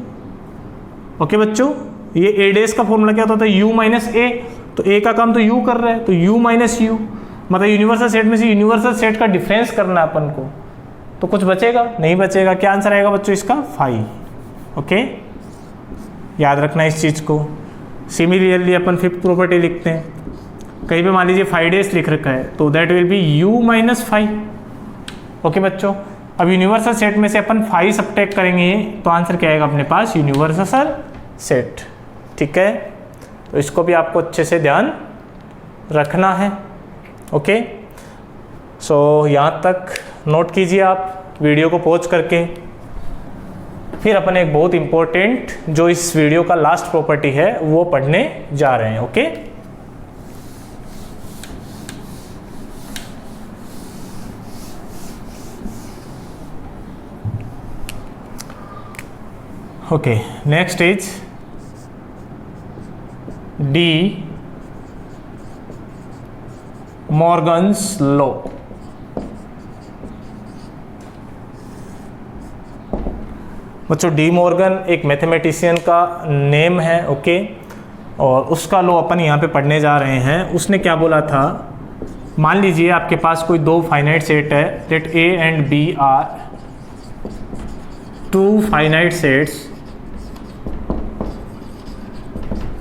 Okay बच्चों, ये ए डेस का फॉर्मूला क्या होता है, u माइनस ए, तो ए का काम तो u कर रहा है, तो u माइनस यू, मतलब यूनिवर्सल सेट में से यूनिवर्सल सेट का डिफरेंस करना है अपन को, तो कुछ बचेगा नहीं बचेगा। क्या आंसर आएगा बच्चों इसका, 5। ओके, याद रखना इस चीज़ को। सिमिलरली अपन फिफ्थ प्रॉपर्टी लिखते हैं, कहीं पे मान लीजिए 5 डेज लिख रखा है, तो that will be u minus 5। Okay बच्चों, अब यूनिवर्सल सेट में से अपन 5 सब्ट्रैक्ट करेंगे तो आंसर क्या आएगा अपने पास, यूनिवर्सल सेट, ठीक है। तो इसको भी आपको अच्छे से ध्यान रखना है। ओके, सो यहाँ तक नोट कीजिए आप वीडियो को पॉज करके। फिर अपन एक बहुत इंपॉर्टेंट जो इस वीडियो का लास्ट प्रॉपर्टी है वो पढ़ने जा रहे हैं। Okay, okay, next is D Morgan's law. बच्चों डी मॉर्गन एक मैथमेटिशियन का नेम है, ओके, और उसका लॉ अपन यहाँ पे पढ़ने जा रहे हैं। उसने क्या बोला था, मान लीजिए आपके पास कोई दो फाइनाइट सेट है, let A and B are two finite sets,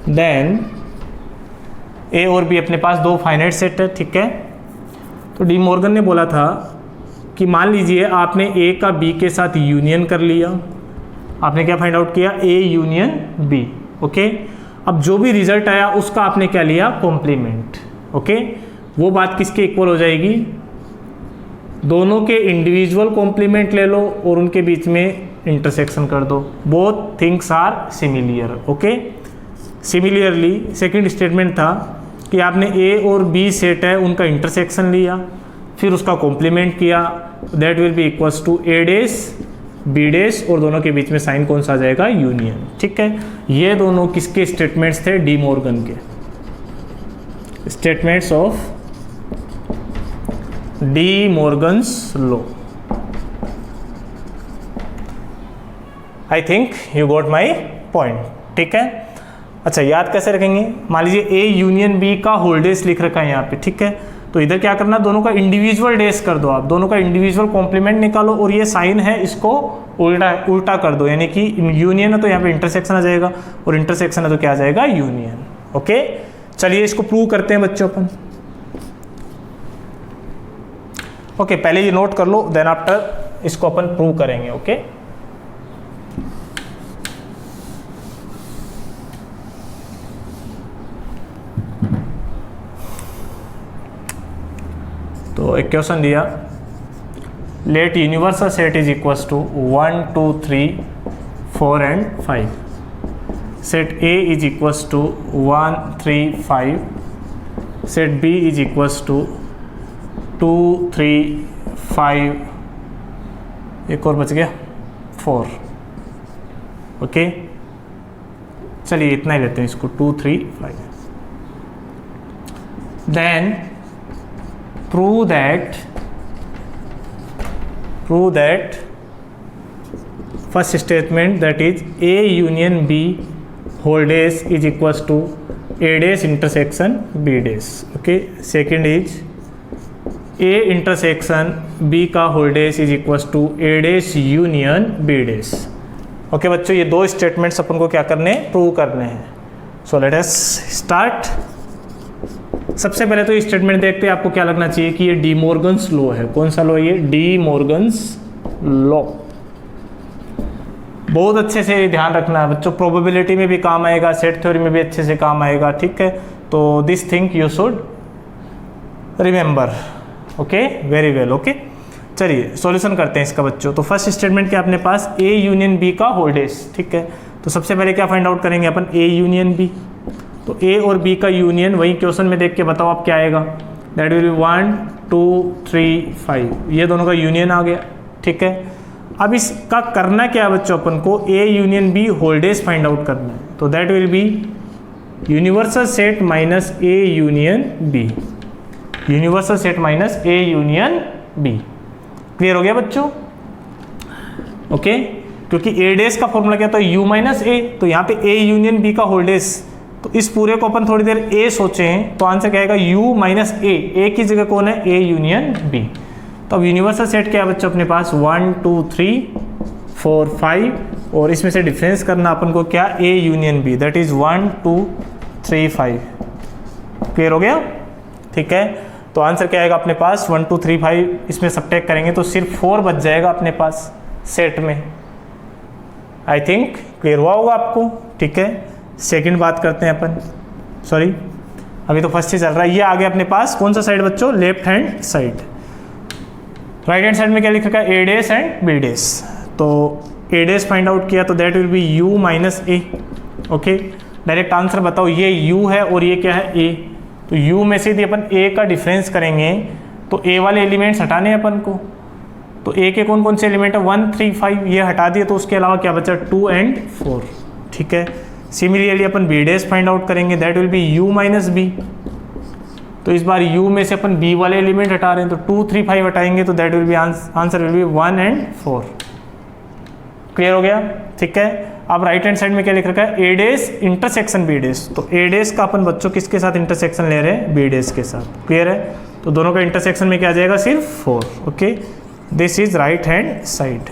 then A और बी अपने पास दो फाइनाइट सेट है, ठीक है। तो डी मॉर्गन ने बोला था कि मान लीजिए आपने ए का बी के साथ यूनियन कर लिया, आपने क्या फाइंड आउट किया, ए यूनियन बी, ओके। अब जो भी रिजल्ट आया उसका आपने क्या लिया, कॉम्प्लीमेंट, ओके। वो बात किसके इक्वल हो जाएगी, दोनों के इंडिविजुअल कॉम्प्लीमेंट ले लो और उनके बीच में इंटरसेक्शन कर दो, both things are similar, okay. Similarly second statement था कि आपने ए और बी सेट है उनका इंटरसेक्शन लिया, फिर उसका कॉम्प्लीमेंट किया, that will be equals to A dash B dash, और दोनों के बीच में साइन कौन सा आ जाएगा, यूनियन, ठीक है। ये दोनों किसके स्टेटमेंट्स थे, डी मॉर्गन के statements of D Morgan's law. I think you got my point, ठीक है। अच्छा, याद कैसे रखेंगे, मान लीजिए ए यूनियन बी का होल डेस लिख रखा है यहाँ पे, ठीक है। तो इधर क्या करना, दोनों का इंडिविजुअल डेस कर दो आप, दोनों का इंडिविजुअल कॉम्प्लीमेंट निकालो, और ये साइन है इसको उल्टा कर दो, यानी कि यूनियन है तो यहाँ पे इंटरसेक्शन आ जाएगा, और इंटरसेक्शन है तो क्या आ जाएगा, यूनियन, ओके। चलिए इसको प्रूव करते हैं बच्चों अपन। ओके, पहले ये नोट कर लो, देन आफ्टर इसको अपन प्रूव करेंगे, ओके। तो एक क्वेश्चन दिया, let universal set is equals to 1 2 3 4 and 5, set A is equals to 1 3 5, set B is equals to 2 3 5, एक और बच गया 4, ओके। चलिए इतना ही लेते हैं इसको, 2 3 5, then prove that first statement, that is A union B whole days is equals to A days intersection B days, okay. Second is A intersection B का whole days is equals to A days union B days, okay बच्चों। ये दो statements अपन को क्या करने, prove करने हैं। सो let us start. सबसे पहले तो स्टेटमेंट देखते हैं, आपको क्या लगना चाहिए कि ये डी मॉर्गन्स लॉ है। कौन सा लॉ है ये, डी मॉर्गन्स लॉ। बहुत अच्छे से ध्यान रखना है बच्चों, प्रोबेबिलिटी में भी काम आएगा, सेट थ्योरी में भी अच्छे से काम आएगा, ठीक है। तो this thing you should remember, okay, very well, okay. चलिए सॉल्यूशन करते हैं इसका बच्चों। तो फर्स्ट स्टेटमेंट क्या अपने पास, ए यूनियन बी का होल डेज, ठीक है। तो सबसे पहले क्या फाइंड आउट करेंगे अपन, ए यूनियन बी। तो ए और बी का यूनियन वही क्वेश्चन में देख के बताओ आप क्या आएगा, दैट विल बी 1 2 3 5, ये दोनों का यूनियन आ गया, ठीक है। अब इसका करना क्या है बच्चों, अपन को A union B whole dash find out करना है। तो that will be universal set minus A union B, universal set minus A union B. Clear हो गया बच्चों? ओके, क्योंकि ए डेस का फॉर्मूला क्या था, यू माइनस ए, तो यहाँ पे ए यूनियन बी का होल डेस, तो इस पूरे को अपन थोड़ी देर ए सोचे हैं, तो आंसर क्या आएगा यू माइनस ए की जगह कौन है, ए यूनियन बी। तो अब यूनिवर्सल सेट क्या है बच्चों अपने पास, 1 2 3 4 5, और इसमें से डिफरेंस करना अपन को क्या, A union B, that is 1 2 3 5। Clear हो गया? ठीक है, तो आंसर क्या आएगा अपने पास 1 2 3 5, इसमें सब्ट्रैक्ट करेंगे तो सिर्फ 4 बच जाएगा अपने पास सेट में। आई थिंक क्लियर हुआ होगा आपको। ठीक है, सेकंड बात करते हैं अपन, सॉरी अभी तो फर्स्ट ही चल रहा है। ये आ गया अपने पास कौन सा साइड बच्चों, left hand side. Right hand side में क्या लिख रखा है, ए डेस एंड बी डेस। तो ए डेस फाइंड आउट किया तो that will B you minus A. Okay, direct answer बताओ, ये यू है और ये क्या है, ए, तो u में से यदि अपन a का डिफरेंस करेंगे तो a वाले एलिमेंट्स हटाने हैं अपन को, तो a के कौन कौन से एलिमेंट है, 1 3 5, ये हटा दिए, तो उसके अलावा क्या बचा, 2 एंड 4। ठीक है, सिमिलरली अपन b डैश फाइंड आउट करेंगे, that will be u minus B. तो इस बार u में से अपन b वाले एलिमेंट हटा रहे हैं, तो 2 3 5 हटाएंगे, तो that will B answer will be 1 and 4। Clear हो गया? ठीक है, अब राइट हैंड साइड में क्या लिख रखा है, ए डेस इंटरसेक्शन बी डेस। तो ए डेस का अपन बच्चों किसके साथ इंटरसेक्शन ले रहे हैं, बी डेस के साथ। क्लियर है? तो दोनों का इंटरसेक्शन में क्या आ जाएगा, सिर्फ 4। Okay, this is right hand side.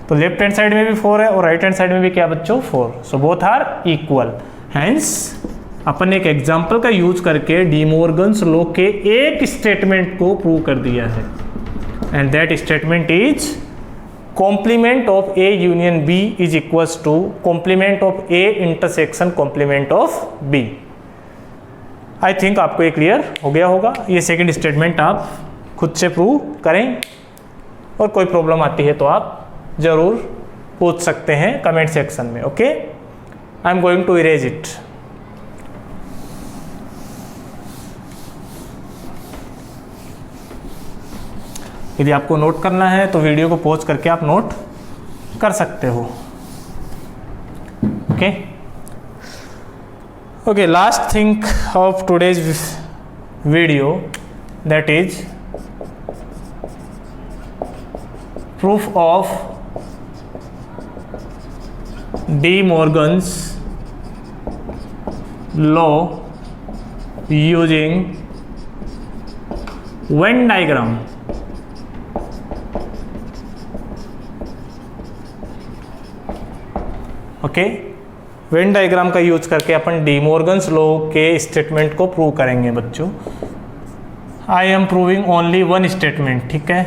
तो लेफ्ट हैंड साइड में भी 4 है और राइट हैंड साइड में भी क्या बच्चों, 4। So both are equal. Hence अपन एक एग्जाम्पल का यूज करके डी मॉर्गन्स लॉ के एक स्टेटमेंट को प्रूव कर दिया है, and that statement is complement of A union B is equals to complement of A intersection complement of B। I think आपको ये क्लियर हो गया होगा। ये सेकंड स्टेटमेंट आप खुद से प्रूव करें, और कोई प्रॉब्लम आती है तो आप जरूर पूछ सकते हैं कमेंट सेक्शन में। Okay, I am going to erase it. यदि आपको नोट करना है तो वीडियो को पॉज करके आप नोट कर सकते हो। Okay okay, last thing of today's video, that is proof of D Morgan's law using Venn diagram. Okay, when diagram का यूज करके अपन डी मॉर्गन्स लॉ के स्टेटमेंट को प्रूव करेंगे बच्चों। I am proving only one statement. ठीक है,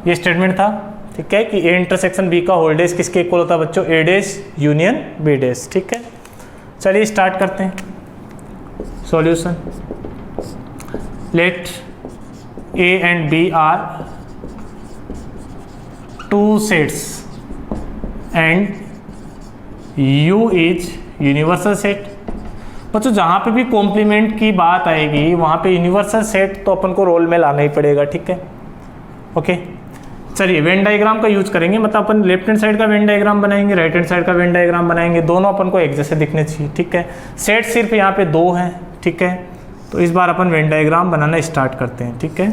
ये statement था, ठीक है, कि ए इंटरसेक्शन बी का होल डेस किसके इक्वल होता है बच्चों, ए डेस यूनियन बी डेस। ठीक है, चलिए स्टार्ट करते हैं solution. Let A and B are two sets and U is universal set. बच्चों जहाँ पे भी कॉम्प्लीमेंट की बात आएगी वहाँ पे यूनिवर्सल सेट तो अपन को रोल में लाना ही पड़ेगा। ठीक है, ओके, चलिए वेन डायग्राम का यूज करेंगे, मतलब अपन लेफ्ट हैंड साइड का वेन डायग्राम बनाएंगे, राइट हैंड साइड का वेन डायग्राम बनाएंगे, दोनों अपन को एक जैसे दिखने चाहिए। ठीक है, सेट सिर्फ यहाँ पे 2 हैं। ठीक है, तो इस बार अपन वेन डायग्राम बनाना स्टार्ट करते हैं। ठीक है,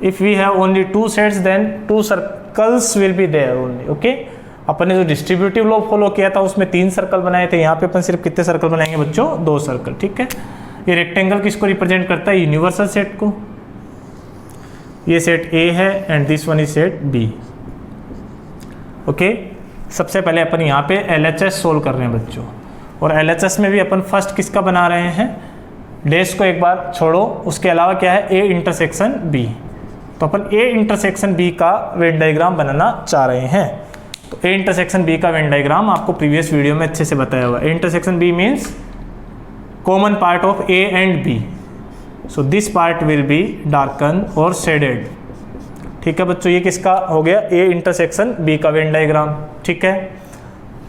if we have only 2 sets then 2 circles will be there only। okay, अपन ने जो डिस्ट्रीब्यूटिव लॉ फॉलो किया था उसमें 3 सर्कल बनाए थे, यहाँ पे अपन सिर्फ कितने सर्कल बनाएंगे बच्चों, 2 सर्कल। ठीक है, ये रेक्टेंगल किसको रिप्रेजेंट करता है, यूनिवर्सल सेट को। ये सेट A है and this one is set B। Okay, सबसे पहले अपन यहाँ पे LHS सोल्व कर रहे हैं बच्चों, और LHS में भी अपन फर्स्ट किसका बना रहे हैं, डेश को एक बार छोड़ो, उसके अलावा क्या है, A इंटरसेक्शन B। तो अपन A इंटरसेक्शन B का वेन डायग्राम बनाना चाह रहे हैं। तो A इंटरसेक्शन B का वेन डायग्राम आपको प्रीवियस वीडियो में अच्छे से बताया हुआ। A intersection B means common part of A and B, so this part will be darken और शेडेड। ठीक है बच्चों, ये किसका हो गया, A इंटरसेक्शन B का वेन डायग्राम। ठीक है,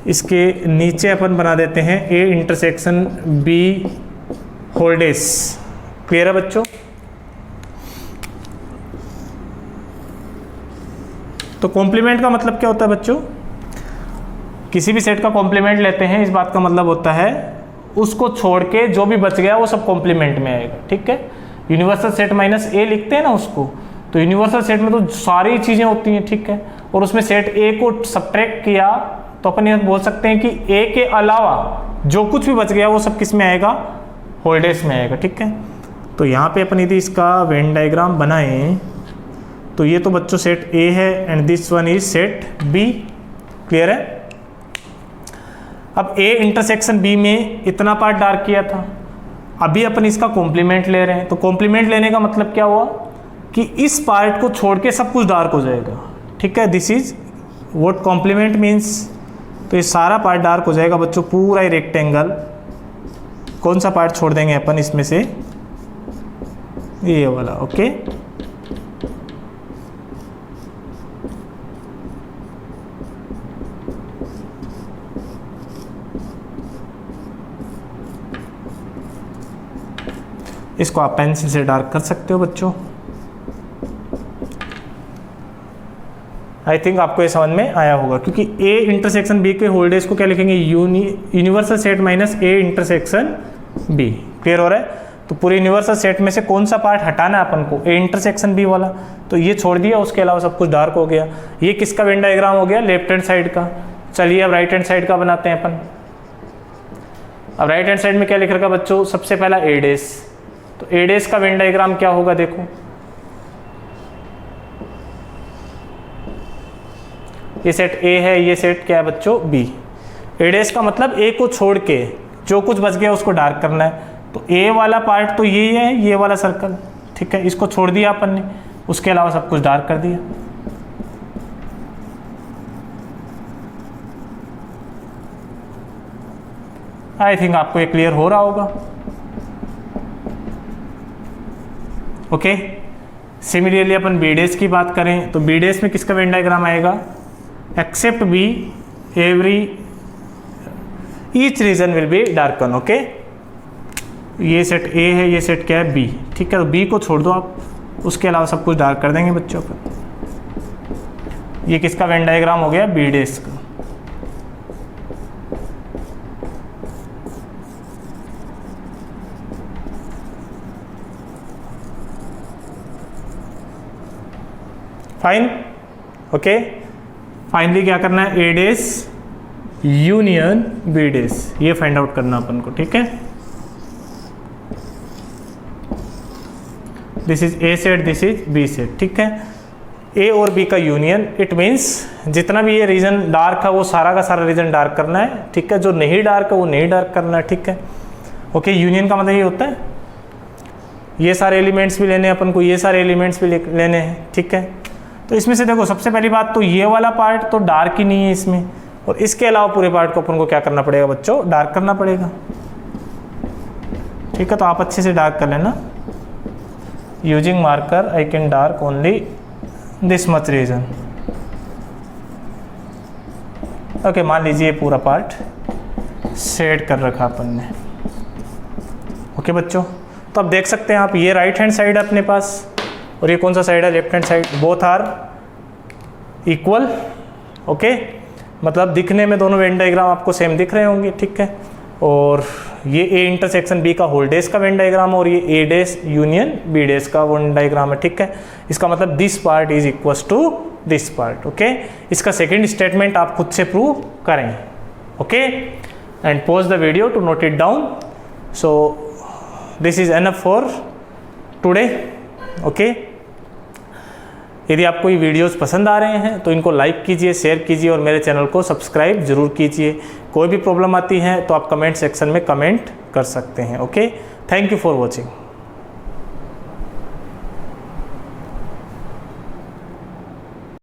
इसके नीचे अपन बना देते हैं A intersection B whole days. Clear है बच्चों? तो कॉम्प्लीमेंट का मतलब क्या होता है बच्चों, किसी भी सेट का कॉम्प्लीमेंट लेते हैं, इस बात का मतलब होता है उसको छोड़ के जो भी बच गया वो सब कॉम्प्लीमेंट में आएगा, ठीक है। यूनिवर्सल सेट माइनस ए लिखते हैं ना उसको, तो यूनिवर्सल सेट में तो सारी चीज़ें होती हैं, ठीक है। और उसमें सेट ए को सब्ट्रैक्ट किया तो अपन ये बोल सकते हैं कि ए के अलावा जो कुछ भी बच गया वो सब किस में आएगा, होल्डेस में आएगा, ठीक है। तो यहाँ पे अपन यदि इसका वेन डायग्राम बनाएं तो ये तो बच्चों सेट ए है and this one is set B, clear है। अब ए इंटरसेक्शन बी में इतना पार्ट डार्क किया था, अभी अपन इसका कॉम्प्लीमेंट ले रहे हैं, तो कॉम्प्लीमेंट लेने का मतलब क्या हुआ कि इस पार्ट को छोड़ के सब कुछ डार्क हो जाएगा, ठीक है। This is what complement means. तो ये सारा पार्ट डार्क हो जाएगा बच्चों, पूरा ही रेक्टेंगल। कौन सा पार्ट छोड़ देंगे अपन इसमें से, ये वाला, ओके। इसको आप पेंसिल से डार्क कर सकते हो बच्चों। आई थिंक आपको ये समझ में आया होगा, क्योंकि ए इंटरसेक्शन बी के होल्डेज को क्या लिखेंगे, universal set minus A intersection B, clear हो रहा है। तो पूरे यूनिवर्सल सेट में से कौन सा पार्ट हटाना है अपन को, ए इंटरसेक्शन बी वाला, तो ये छोड़ दिया, उसके अलावा सब कुछ डार्क हो गया। ये किसका वेन डायग्राम हो गया, लेफ्ट हैंड साइड का। चलिए अब राइट हैंड साइड का बनाते हैं अपन। अब राइट हैंड साइड में क्या लिख रखा बच्चों, सबसे पहला ए डेस। तो ए डेस का वेन डायग्राम क्या होगा, देखो ये सेट ए है, ये सेट क्या है बच्चों, बी। ए डेस का मतलब ए को छोड़ के जो कुछ बच गया उसको डार्क करना है। तो ए वाला पार्ट तो ये है, ये वाला सर्कल, ठीक है, इसको छोड़ दिया अपन ने, उसके अलावा सब कुछ डार्क कर दिया। आई थिंक आपको ये क्लियर हो रहा होगा, ओके। सिमिलरली अपन बी डेस की बात करें तो बी डेस में किसका वेन डायग्राम आएगा, except B every each region will be darken, okay. ये सेट ए है, ये सेट क्या है, बी, ठीक है। तो बी को छोड़ दो आप, उसके अलावा सब कुछ डार्क कर देंगे बच्चों को। ये किसका वेन डायग्राम हो गया, बी डेस का। Fine, okay. फाइनली क्या करना है, ए डेस यूनियन बी डेस, ये फाइंड आउट करना अपन को, ठीक है। This is A set, this is B set, ठीक है। ए और बी का यूनियन, इट मीन्स जितना भी ये रीजन डार्क है वो सारा का सारा रीजन डार्क करना है, ठीक है। जो नहीं डार्क है वो नहीं डार्क करना है, ठीक है, ओके। यूनियन का मतलब ये होता है ये सारे एलिमेंट्स भी लेने हैं अपन को, ये सारे एलिमेंट्स भी लेने हैं, ठीक है। तो इसमें से देखो सबसे पहली बात तो ये वाला पार्ट तो डार्क ही नहीं है इसमें, और इसके अलावा पूरे पार्ट को अपन को क्या करना पड़ेगा बच्चों, डार्क करना पड़ेगा, ठीक है। तो आप अच्छे से डार्क कर लेना। Using marker I can dark only this much region, okay. मान लीजिए पूरा पार्ट शेड कर रखा अपन ने, ओके बच्चों। तो अब देख सकते हैं आप, ये राइट हैंड साइड है अपने पास और ये कौन सा साइड है, left hand side. Both are equal, okay. मतलब दिखने में दोनों वेन डायग्राम आपको सेम दिख रहे होंगे, ठीक है। और ये ए इंटरसेक्शन बी का होल्डेस का वेन डायग्राम और ये ए डेस यूनियन बी डेस का वेन डायग्राम है, ठीक है। इसका मतलब this part is equal to this part, okay. इसका सेकेंड स्टेटमेंट आप खुद से प्रूव करें, okay. And pause the video to note it down. So this is enough for today, okay. यदि आपको ये वीडियोस पसंद आ रहे हैं तो इनको लाइक कीजिए, शेयर कीजिए और मेरे चैनल को सब्सक्राइब जरूर कीजिए। कोई भी प्रॉब्लम आती है तो आप कमेंट सेक्शन में कमेंट कर सकते हैं, okay. Thank you for watching.